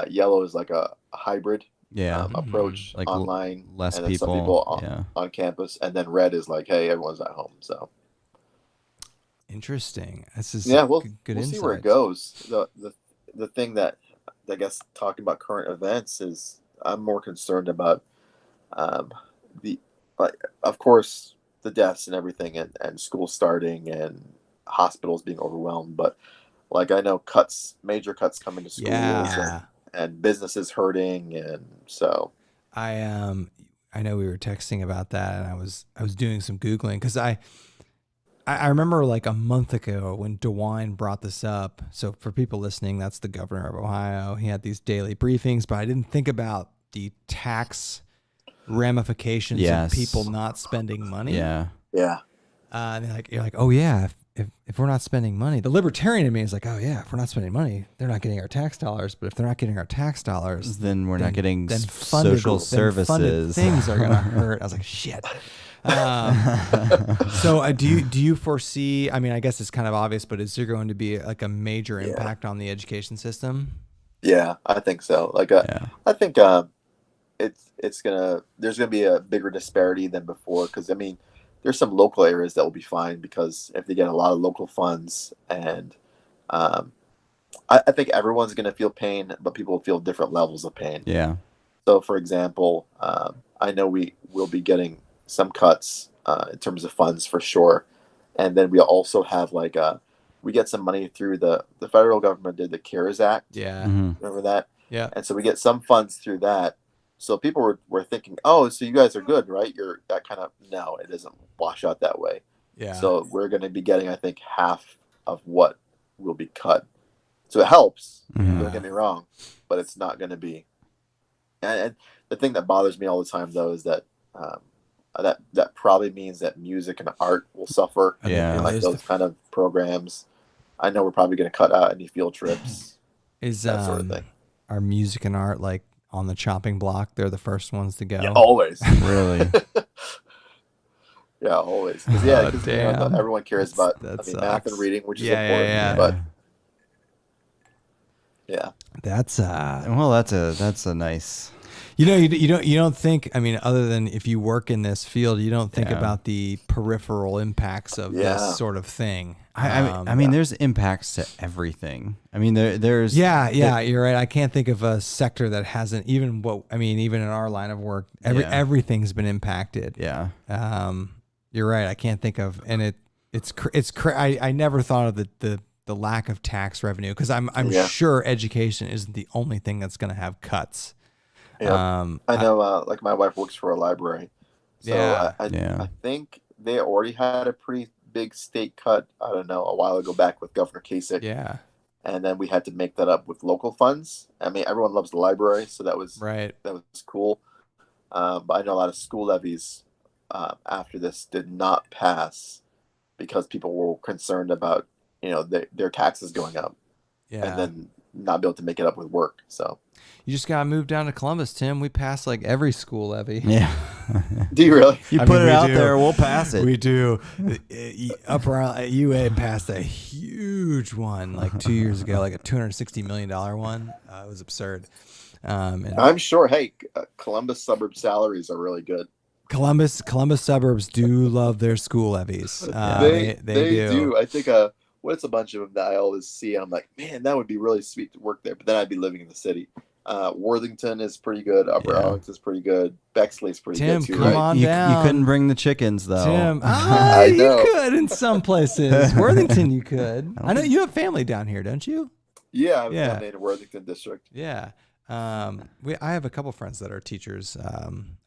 Yellow is like a hybrid approach, like online, less and then people, some people on campus. And then red is like, hey, everyone's at home. So interesting. This is we'll good see where it insight. goes. The thing that I guess talking about current events is I'm more concerned about of course the deaths and everything and school starting and hospitals being overwhelmed, but like I know major cuts coming to schools and businesses hurting, and so I know we were texting about that, and I was doing some Googling because I remember like a month ago when DeWine brought this up. So for people listening, that's the governor of Ohio. He had these daily briefings, but I didn't think about the tax ramifications of people not spending money. Yeah. And you're like, oh yeah, if we're not spending money, the libertarian in me is like, oh yeah, if we're not spending money, they're not getting our tax dollars. But if they're not getting our tax dollars, then we're not getting funded, social services. Funded things are gonna hurt. I was like, shit. So do you foresee? I mean, I guess it's kind of obvious, but is there going to be like a major impact on the education system? Yeah, I think so. Like, I think there's gonna be a bigger disparity than before because I mean, there's some local areas that will be fine because if they get a lot of local funds, and I think everyone's gonna feel pain, but people will feel different levels of pain. Yeah. So, for example, I know we will be getting some cuts in terms of funds for sure, and then we also have like we get some money through the federal government did the CARES Act. Yeah, remember that? Yeah, and so we get some funds through that. So people were thinking, oh, so you guys are good, right? You're that kind of no, it doesn't wash out that way. Yeah. So we're going to be getting, I think, half of what will be cut. So it helps. Don't get me wrong, but it's not going to be. And the thing that bothers me all the time, though, is that that probably means that music and art will suffer. Yeah. And like those kind of programs. I know we're probably going to cut out any field trips. Is that sort of thing. Are music and art like on the chopping block? They're the first ones to go. Yeah, always. Really? Yeah, always. Because everyone cares about math and reading, which is important. Yeah. But yeah, that's that's a nice. You don't think. I mean, other than if you work in this field, you don't think about the peripheral impacts of this sort of thing. I mean, there's impacts to everything. I mean, there's you're right. I can't think of a sector that hasn't even in our line of work, everything's been impacted. Yeah. You're right. I can't think of, and I never thought of the lack of tax revenue because I'm sure education isn't the only thing that's going to have cuts. Yeah. I know. Like my wife works for a library, so I think they already had a pretty big state cut. I don't know, a while ago back with Governor Kasich. Yeah. And then we had to make that up with local funds. I mean, everyone loves the library, so that was right. That was cool. But I know a lot of school levies after this did not pass because people were concerned about their taxes going up, and then not be able to make it up with work. So you just gotta move down to Columbus, Tim. We pass like every school levy. Yeah. Do you really? You I put mean, it we out do. there, we'll pass it. We do. Upper UA passed a huge one like 2 years ago, like a $260 million one. It was absurd. And I'm sure. Hey, Columbus suburb salaries are really good. Columbus suburbs do love their school levies. They They do. I think what's a bunch of them that I always see. I'm like, man, that would be really sweet to work there. But then I'd be living in the city. Worthington is pretty good. Upper Arlington is pretty good. Bexley's pretty Tim, good too. come Right? on You down. couldn't bring the chickens though. Tim, I you know. could in some places. Worthington, you could. I know you have family down here, don't you? Yeah, I have Yeah. family in the Worthington district. Yeah. I have a couple friends that are teachers.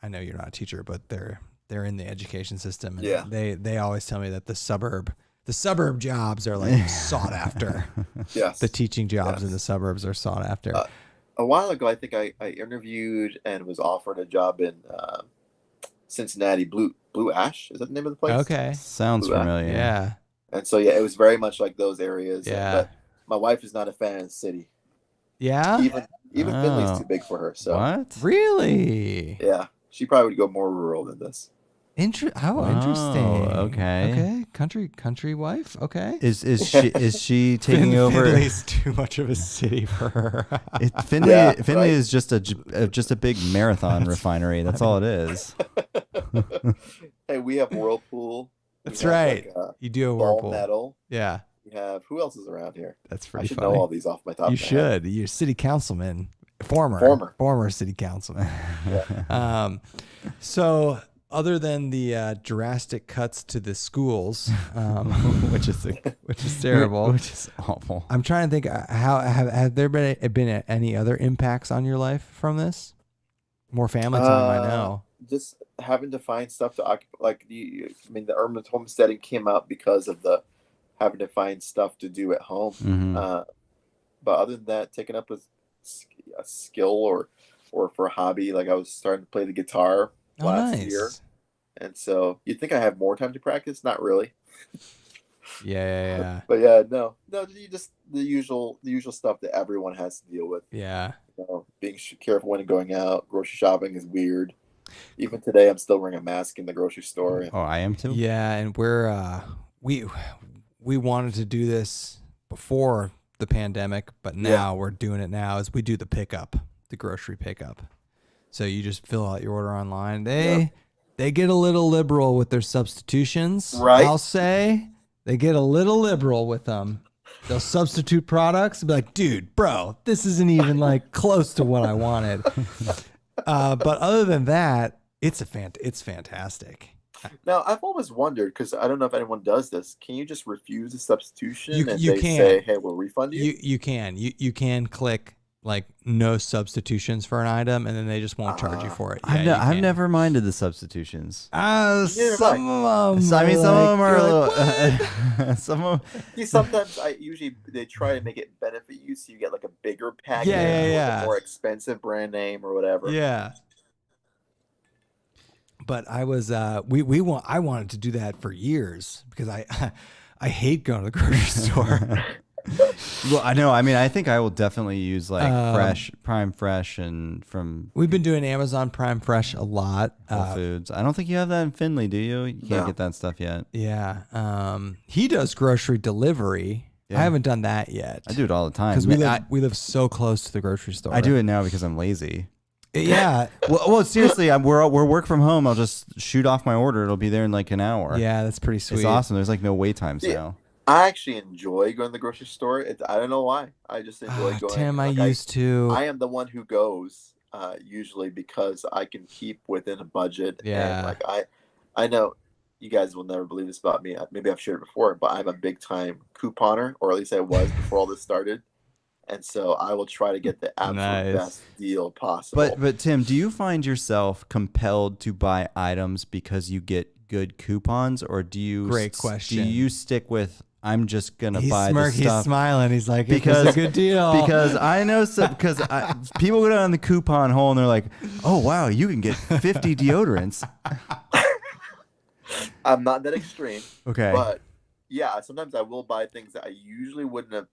I know you're not a teacher, but they're in the education system. And Yeah. They always tell me that the suburb jobs are like sought after. Yes. The teaching jobs Yes. in the suburbs are sought after. A while ago, I think I interviewed and was offered a job in Cincinnati. Blue Ash, is that the name of the place? Okay. Sounds Blue Ash. familiar. Yeah. And so yeah, it was very much like those areas. Yeah. But my wife is not a fan of the city. Yeah. Even Finley's Oh. too big for her. So What? Really? yeah, she probably would go more rural than this. Interesting. Okay. Country wife. Okay. Is she taking over? Finley's too much of a city for her. Finley Yeah, Finley right. is just a big marathon refinery. That's all it is. Hey, we have Whirlpool. We That's have, right. Like, You do a Ball Whirlpool. Metal. Yeah. We have who else is around here? That's I pretty should funny. know all these off my top. You of my head. should. You're city councilman. Former city councilman. So other than the drastic cuts to the schools, which is terrible, Which is awful. I'm trying to think. How have there been any other impacts on your life from this? More family time, I know. Just having to find stuff to occupy. Like the urban homesteading came out because of the having to find stuff to do at home. Mhm. But other than that, taking up a skill or for a hobby, like I was starting to play the guitar Oh, last nice. year, and so you'd think I have more time to practice. Not really. Yeah. But yeah, no, you just the usual stuff that everyone has to deal with. Yeah. You know, being careful when going out. Grocery shopping is weird. Even today, I'm still wearing a mask in the grocery store. Oh, I am too. Yeah, and we're we wanted to do this before the pandemic, but now we're doing it now as we do the grocery pickup. So you just fill out your order online. They get a little liberal with their substitutions. Right. I'll say they get a little liberal with them. They'll substitute products and be like, dude, bro, this isn't even like close to what I wanted. But other than that, it's fantastic. Now, I've always wondered, because I don't know if anyone does this, can you just refuse a substitution You and can. say, hey, we'll refund you? You can click like no substitutions for an item, and then they just won't charge you for it. I've you I've can. never minded the substitutions. Neither Some have of them. I mean, some of them are a you're little. like, Some of See, sometimes they try to make it benefit you, so you get like a bigger package, Yeah. with a more expensive brand name or whatever. yeah. But I was I wanted to do that for years because I hate going to the grocery store. Well, I know. I mean, I think I will definitely use like Prime Fresh, and from We've been doing Amazon Prime Fresh a lot. Whole Foods. I don't think you have that in Findlay, do you? You can't No. get that stuff yet. Yeah. He does grocery delivery. Yeah. I haven't done that yet. I do it all the time. because we live so close to the grocery store. I do it now because I'm lazy. Yeah. Well, seriously, we're work from home. I'll just shoot off my order. It'll be there in like an hour. Yeah, that's pretty sweet. It's awesome. There's like no wait times Yeah. now. I actually enjoy going to the grocery store. I don't know why. I just enjoy going. Tim, like, I used to. I am the one who goes usually because I can keep within a budget. Yeah. And like I know you guys will never believe this about me. Maybe I've shared it before, but I'm a big time couponer, or at least I was before all this started. And so I will try to get the absolute Nice. best deal possible. But Tim, do you find yourself compelled to buy items because you get good coupons, or do you? Great question. Do you stick with I'm just gonna He's buy smirk. the He's stuff? smiling. He's like, Because- it's a good deal. Because I know people go down the coupon hole and they're like, "Oh wow, you can get 50 deodorants." I'm not that extreme. Okay. But yeah, sometimes I will buy things that I usually wouldn't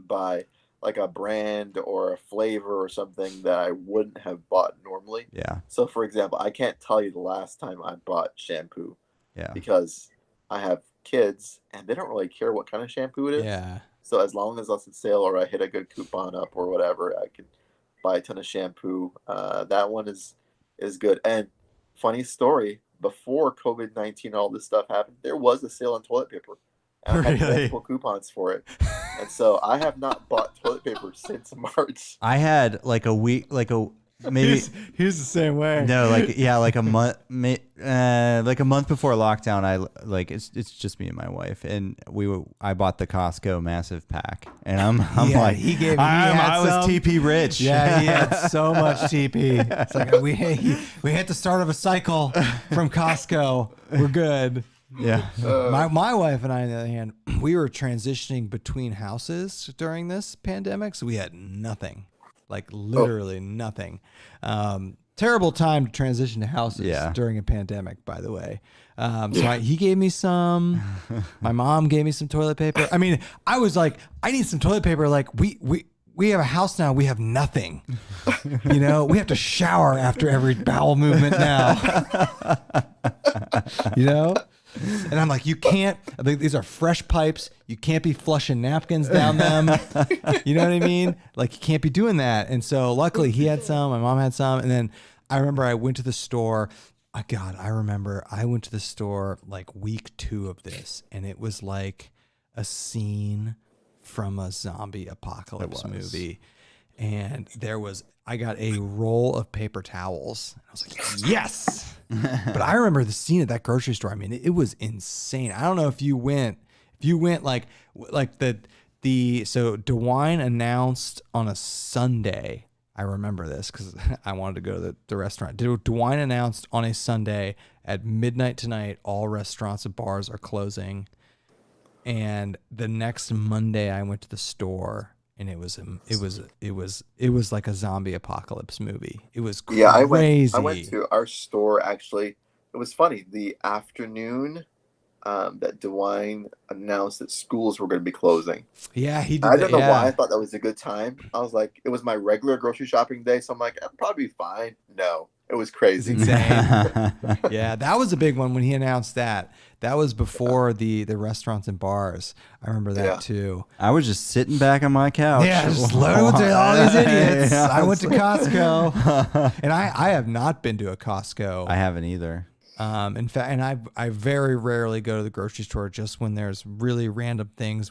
buy. like a brand or a flavor or something that I wouldn't have bought normally. Yeah. So, for example, I can't tell you the last time I bought shampoo Yeah. because I have kids and they don't really care what kind of shampoo it is. Yeah. So as long as it's on sale or I hit a good coupon up or whatever, I can buy a ton of shampoo. That one is good. And funny story, before COVID-19, all this stuff happened, there was a sale on toilet paper. And I had Really? multiple coupons for it. And so I have not bought toilet paper since March. I had like a week, maybe He's the same way. no, like a month, like a month before lockdown. It's just me and my wife, and I bought the Costco massive pack, and I'm Yeah, like, I was some. TP rich. Yeah, he had so much TP. It's like we hit the start of a cycle from Costco. We're good. Yeah. My wife and I, on the other hand, we were transitioning between houses during this pandemic, so we had nothing, like literally nothing. Terrible time to transition to houses during a pandemic, by the way. He gave me some. My mom gave me some toilet paper. I mean, I was like, I need some toilet paper. Like we have a house now. We have nothing. You know, we have to shower after every bowel movement now. You know? And I'm like, you can't, these are fresh pipes. You can't be flushing napkins down them. You know what I mean? Like, you can't be doing that. And so luckily he had some, my mom had some. And then I remember I went to the store. I remember I went to the store like week 2 of this, and it was like a scene from a zombie apocalypse movie. And I got a roll of paper towels. I was like, yes. But I remember the scene at that grocery store. I mean, it was insane. I don't know if you went like so DeWine announced on a Sunday. I remember this because I wanted to go to the restaurant. DeWine announced on a Sunday at midnight tonight, all restaurants and bars are closing. And the next Monday I went to the store, and it was like a zombie apocalypse movie. It was crazy. Yeah, I went to our store actually. It was funny. The afternoon that DeWine announced that schools were going to be closing. Yeah, he did. I don't know why I thought that was a good time. I was like, it was my regular grocery shopping day, so I'm like, I'll probably be fine. No, it was crazy. It's insane. Yeah, that was a big one when he announced that. That was before the restaurants and bars. I remember that too. I was just sitting back on my couch. Yeah, just loaded with all these idiots. I went to Costco, and I have not been to a Costco. I haven't either. In fact, and I very rarely go to the grocery store just when there's really random things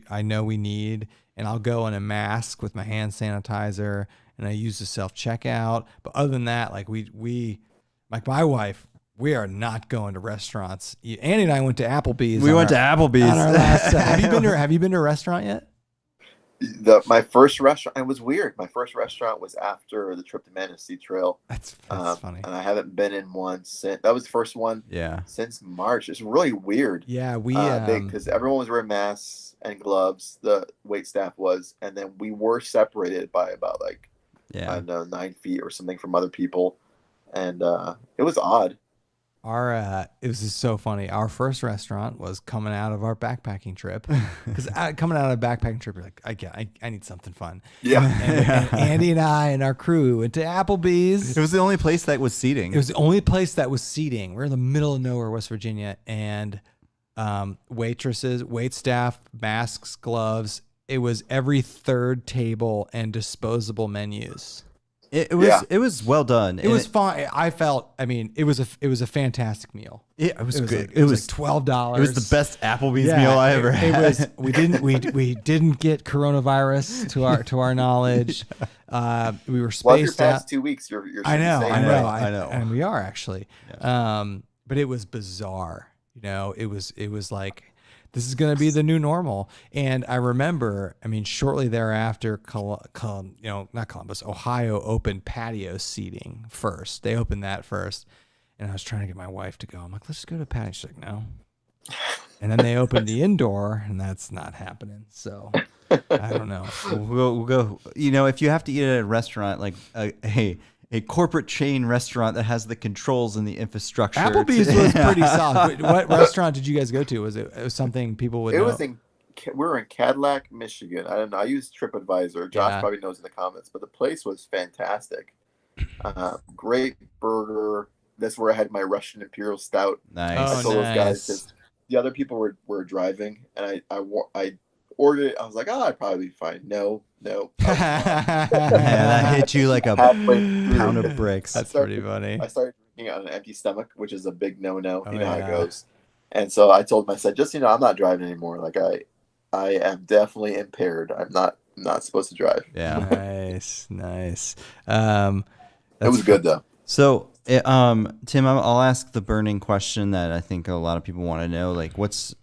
I know we need, and I'll go in a mask with my hand sanitizer, and I use the self-checkout. But other than that, like we like my wife, we are not going to restaurants. Andy and I went to Applebee's. We went to Applebee's. On our last, have you been to a restaurant yet? My first restaurant, it was weird. My first restaurant was after the trip to Manistee Trail. That's funny. And I haven't been in one since. That was the first one since March. It's really weird. Yeah, because everyone was wearing masks and gloves. The wait staff was, and then we were separated by about I don't know, 9 feet or something from other people, and it was odd. It was just so funny. Our first restaurant was coming out of our backpacking trip, because coming out of a backpacking trip, you're like, I need something fun. Yeah. And Andy and I and our crew went to Applebee's. It was the only place that was seating. It was the only place that was seating. We're in the middle of nowhere, West Virginia, and waitresses, wait staff, masks, gloves. It was every third table and disposable menus. It was well done. It was fine. It was a fantastic meal. It was good. It was like $12. It was the best Applebee's meal I ever had. It was. We didn't get coronavirus to our knowledge. We were spaced well, your past out. 2 weeks, you're I know, right? and we are actually. Yeah. But it was bizarre. You know, it was like, this is going to be the new normal. And I remember, shortly thereafter, not Columbus, Ohio opened patio seating first. They opened that first. And I was trying to get my wife to go. I'm like, let's just go to patio. She's like, no. And then they opened the indoor, and that's not happening. So I don't know. We'll go. If you have to eat at a restaurant, like a corporate chain restaurant that has the controls and the infrastructure. Applebee's was pretty solid. What restaurant did you guys go to? Was it something people would know? we're in Cadillac, Michigan. I don't know. I use TripAdvisor. Josh probably knows in the comments, but the place was fantastic. Great burger. That's where I had my Russian Imperial Stout. Nice. I told those guys because the other people were driving, and I ordered it. I was like, oh, I'd probably be fine. No. Yeah, that hit you like a pound of bricks. That's pretty funny. I started drinking on an empty stomach, which is a big no-no. You know how it goes. And so I told him, I said, just I'm not driving anymore. Like I am definitely impaired. I'm not supposed to drive. Yeah. Nice. It was good though. So, Tim, I'll ask the burning question that I think a lot of people want to know. Like, what's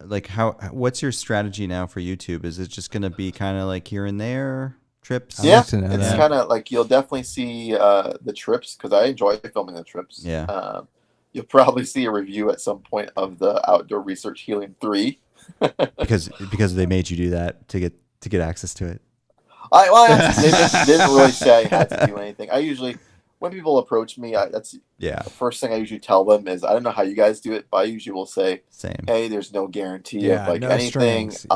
your strategy now for YouTube? Is it just going to be kind of like here and there trips? Yeah, it's kind of like you'll definitely see the trips because I enjoy filming the trips. Yeah. You'll probably see a review at some point of the Outdoor Research Helium 3. because they made you do that to get access to it. They didn't really say I had to do anything. I usually, when people approach me, that's the first thing I usually tell them is I don't know how you guys do it, but I usually will say, same. Hey, there's no guarantee of like no anything. strings.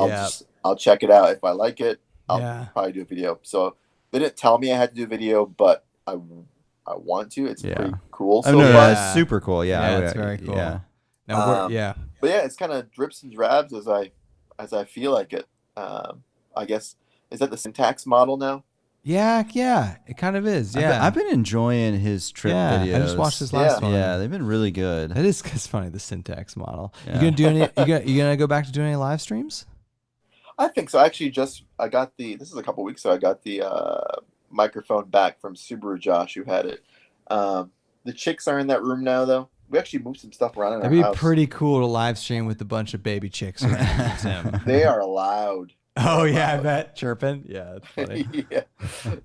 I'll check it out. If I like it, I'll probably do a video. So they didn't tell me I had to do a video, but I want to. It's pretty cool. So that's super cool. Yeah, it's very cool. Yeah. Now, but yeah, it's kind of drips and drabs as I feel like it. I guess is that the syntax model now? Yeah, it kind of is. Yeah, I've been enjoying his trip videos. I just watched his last one. Yeah, they've been really good. It is funny, the syntax model. Yeah. You gonna do any? You gonna go back to doing any live streams? I think so. Actually, I got this is a couple weeks ago. I got the microphone back from Subaru Josh, who had it. The chicks are in that room now, though. We actually moved some stuff around in our house. It'd be pretty cool to live stream with a bunch of baby chicks around Tim. They are loud. Oh yeah, I bet chirping. Yeah, that's funny. Yeah,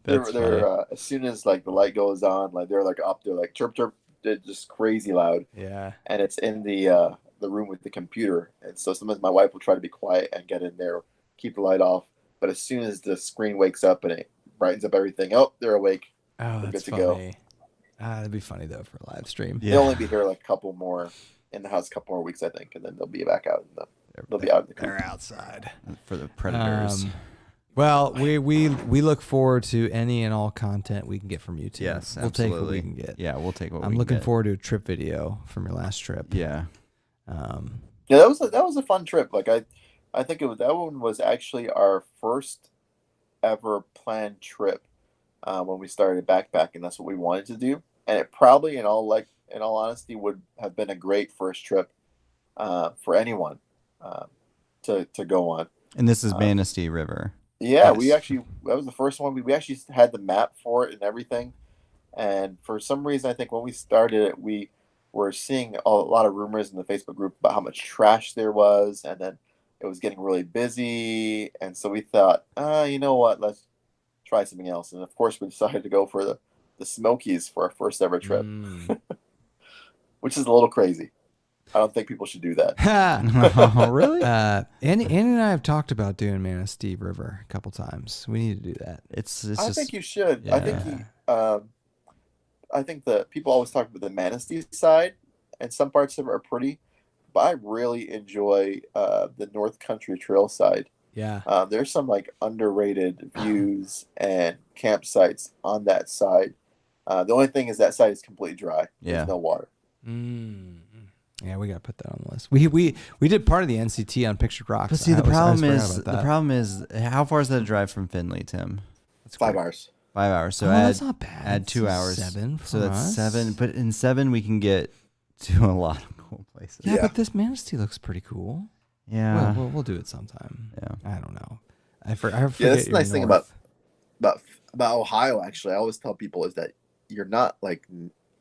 they're as soon as like the light goes on, like they're like up there, like chirp chirp, they're just crazy loud. Yeah, and it's in the room with the computer, and so sometimes my wife will try to be quiet and get in there, keep the light off. But as soon as the screen wakes up and it brightens up everything, they're awake. Oh, they're that's good to funny. go. That'd be funny though for a live stream. They'll only be here like a couple more in the house, a couple more weeks, I think, and then they'll be back out. They'll be out in the coop. They're outside for the predators. Well, we look forward to any and all content we can get from YouTube. Yes, we'll take what we can get. Yeah, we'll take what we can get. I'm looking forward to a trip video from your last trip. Yeah. Yeah, that was a fun trip. Like I think that one was actually our first ever planned trip when we started backpacking. That's what we wanted to do, and it probably, in all honesty, would have been a great first trip for anyone to go on. And this is Manistee River. Yeah, Yes. that was the first one. We actually had the map for it and everything. And for some reason, I think when we started it, we were seeing a lot of rumors in the Facebook group about how much trash there was, and then it was getting really busy. And so we thought, you know what, let's try something else. And of course, we decided to go for the Smokies for our first ever trip, which is a little crazy. I don't think people should do that. Oh, really? Andy and I have talked about doing Manistee River a couple times. We need to do that. I think you should. Yeah. I think that people always talk about the Manistee side, and some parts of it are pretty, but I really enjoy the North Country Trail side. Yeah. There's some like underrated views and campsites on that side. The only thing is that side is completely dry. There's no water. Yeah, we gotta put that on the list. We did part of the NCT on Pictured Rocks. But see, the problem is, how far is that drive from Findlay, Tim? It's 5 hours. 5 hours. So that's not bad. Add 2 hours. 7. So that's us. 7. But in 7, we can get to a lot of cool places. Yeah, but this Manistee looks pretty cool. Yeah, we'll do it sometime. Yeah, I don't know. I forget. Yeah, that's the nice thing about Ohio. Actually, I always tell people is that you're not like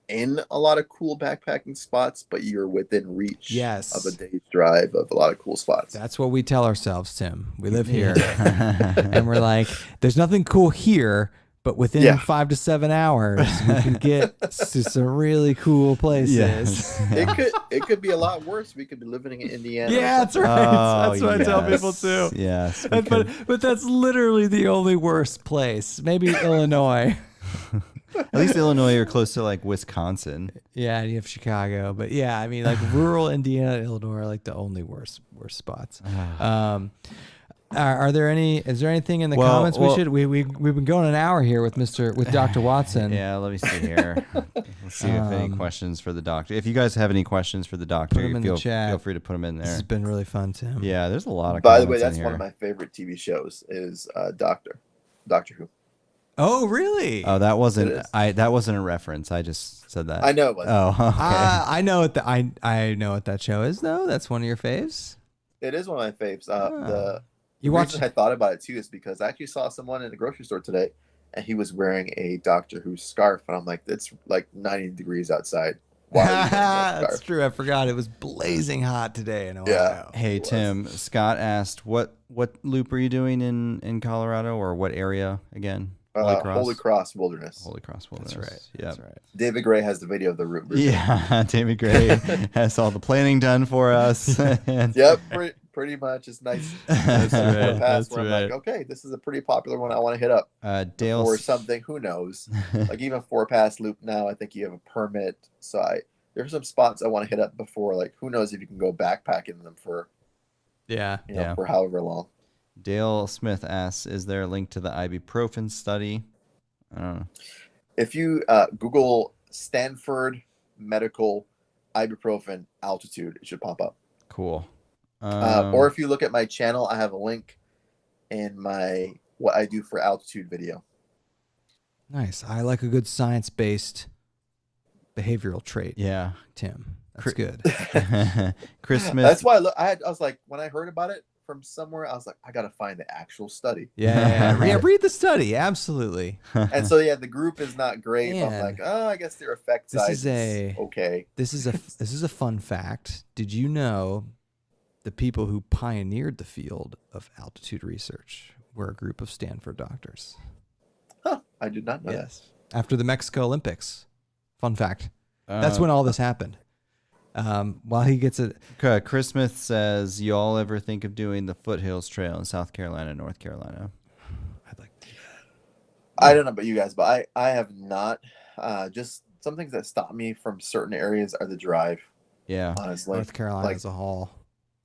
in a lot of cool backpacking spots, but you're within reach of a day's drive of a lot of cool spots. That's what we tell ourselves, Tim. We live here, and we're like, there's nothing cool here, but within 5 to 7 hours, we can get to some really cool places. Yes. It could be a lot worse. We could be living in Indiana. Yeah, that's right. That's what I tell people too. Yes, but that's literally the only worst place. Maybe Illinois. At least Illinois, you're close to like Wisconsin. Yeah, and you have Chicago, but yeah, I mean, like rural Indiana, Illinois are like the only worst spots. Is there anything in the Well, comments we've been going an hour here with Dr. Watson. Yeah, let me see here. Let's see if any questions for the doctor. If you guys have any questions for the doctor, Put 'em in the chat. feel free to put them in This there. has been really fun, Tim. Yeah, there's a lot of By the comments way, that's in one here. of my favorite TV shows is Doctor Who. Oh, really? Oh, that wasn't It is. that wasn't a reference. I just said that. I know it was. Oh, okay. I know what I know what that show is though. That's one of your faves. It is one of my faves. The You watch? reason I thought about it too is because I actually saw someone in the grocery store today, and he was wearing a Doctor Who scarf, and I'm like, it's like 90 degrees outside. Why are you wearing that That's scarf? true. I forgot it was blazing hot today in Ohio. Yeah. Hey It was. Tim, Scott asked what loop are you doing in Colorado, or what area again? Holy Cross Wilderness. Holy Cross Wilderness. That's right. Yeah. That's right. David Gray has the video of the route. Yeah, David Gray has all the planning done for us. And- Yep, pretty much. It's nice. That's right, Pass that's where I'm like, okay, this is a pretty popular one I want to hit up. Dale, Or something, who knows? Like even 4-pass loop now, I think you have a permit. So there's some spots I want to hit up before. Like who knows if you can go backpacking them for Yeah. for however long. Dale Smith asks, "Is there a link to the ibuprofen study?" I don't know. If you Google Stanford Medical ibuprofen altitude, it should pop up. Cool. Or if you look at my channel, I have a link in my what I do for altitude video. Nice. I like a good science-based behavioral trait. yeah, Tim. That's good. Chris Smith. That's why I was like, when I heard about it from somewhere, I was like, I gotta find the actual study. Yeah. Read the study. Absolutely. And so the group is not great. But I'm Man. like, oh, I guess their effect This size is okay. This is a fun fact. Did you know the people who pioneered the field of altitude research were a group of Stanford doctors? Huh, I did not know that. Yes. After the Mexico Olympics. Fun fact. That's when all this happened. While he gets it. Chris Smith says, "Y'all ever think of doing the Foothills Trail in South Carolina, North Carolina?" I'd like to do I don't know about you guys, but I have not. Just some things that stop me from certain areas are the drive. Yeah. Honestly, North Carolina like, as a haul.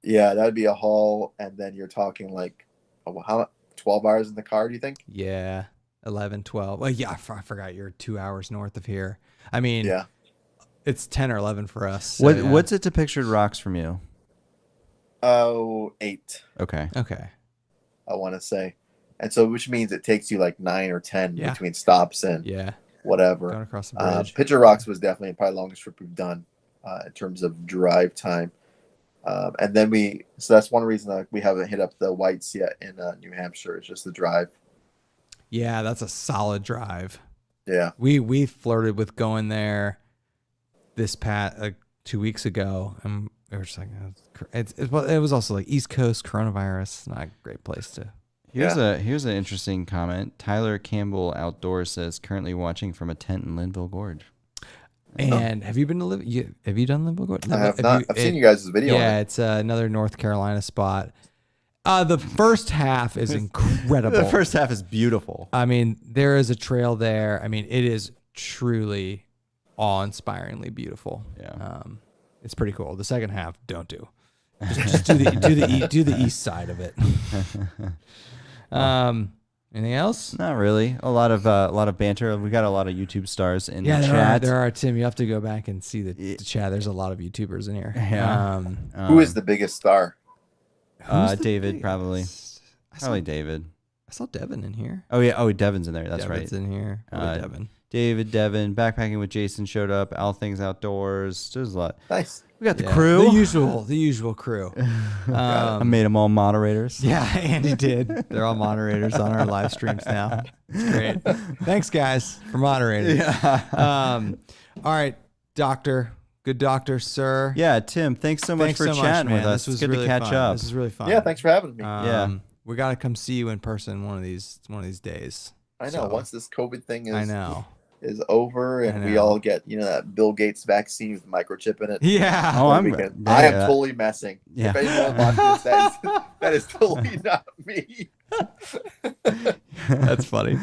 yeah, that'd be a haul, and then you're talking like, how 12 hours in the car? Do you think? Yeah. 11, 12. Well, yeah, I forgot you're 2 hours north of here. I mean, Yeah. it's 10 or 11 for us. So What yeah. What's it to pictured rocks from you? Oh, 8. Okay. Okay. I want to say, and so which means it takes you like 9 or 10 Yeah. between stops and Yeah. whatever. Going across the bridge. Picture Rocks was definitely probably the longest trip we've done in terms of drive time. And then so that's one reason we haven't hit up the Whites yet in New Hampshire. It's just the drive. Yeah, that's a solid drive. Yeah. We flirted with going there this 2 weeks ago, and it was like it was also like East Coast coronavirus, not a great place to. Here's an interesting comment. Tyler Campbell Outdoors says, "Currently watching from a tent in Linville Gorge." And have you been to have you done Linville Gorge? I have not. I've seen you guys' video. Yeah, on it. it's another North Carolina spot. The first half is incredible. The first half is beautiful. I mean, there is a trail there. I mean, it is truly awe-inspiringly beautiful. Yeah. It's pretty cool. The second half, don't do. Just do the east side of it. Anything else? Not really. A lot of banter. We got a lot of YouTube stars in the There are, chat. there are, Tim. You have to go back and see the chat. There's a lot of YouTubers in here. Yeah. Who is the biggest star? Who's the David, biggest? probably. I saw, Probably David. I saw Devin in here. Oh yeah. Oh, Devin's in there. That's Devin's right. in here. Probably Devin. Devin, backpacking with Jason showed up. All Things Outdoors. There's a lot. Nice. We got the Yeah, crew. the usual crew. I made them all moderators. Yeah, Andy did. They're all moderators on our live streams now. It's great. Thanks, guys, for moderating. Yeah. All right, doctor. Good doctor, sir. Yeah, Tim, thanks so much for chatting with man. us. This was It's good really to catch fun. up. This is really fun. Yeah, thanks for having me. Yeah. We got to come see you in person one of these days. I know. So, Once this COVID thing is is over and we all get that Bill Gates vaccine with microchip in it. Yeah. Oh, I am yeah. totally messing. Yeah. If anyone watches this, that is totally not me. That's funny.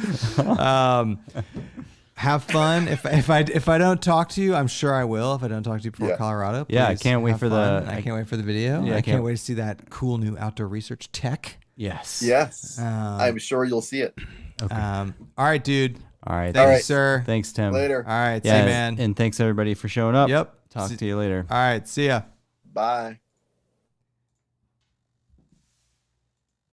Have fun. If I don't talk to you, I'm sure I will. If I don't talk to you before Colorado, Yeah, I please can't wait have for fun. the- I can't wait for the video. Yeah, I can't wait to see that cool new outdoor research tech. Yes. Yes. I'm sure you'll see it. Okay. All right, dude. All right. Thank you, right. sir. Thanks, Tim. Later. All right, Yeah, see you, man. And thanks everybody for showing up. Yep. Talk to you later. All right, see ya. Bye.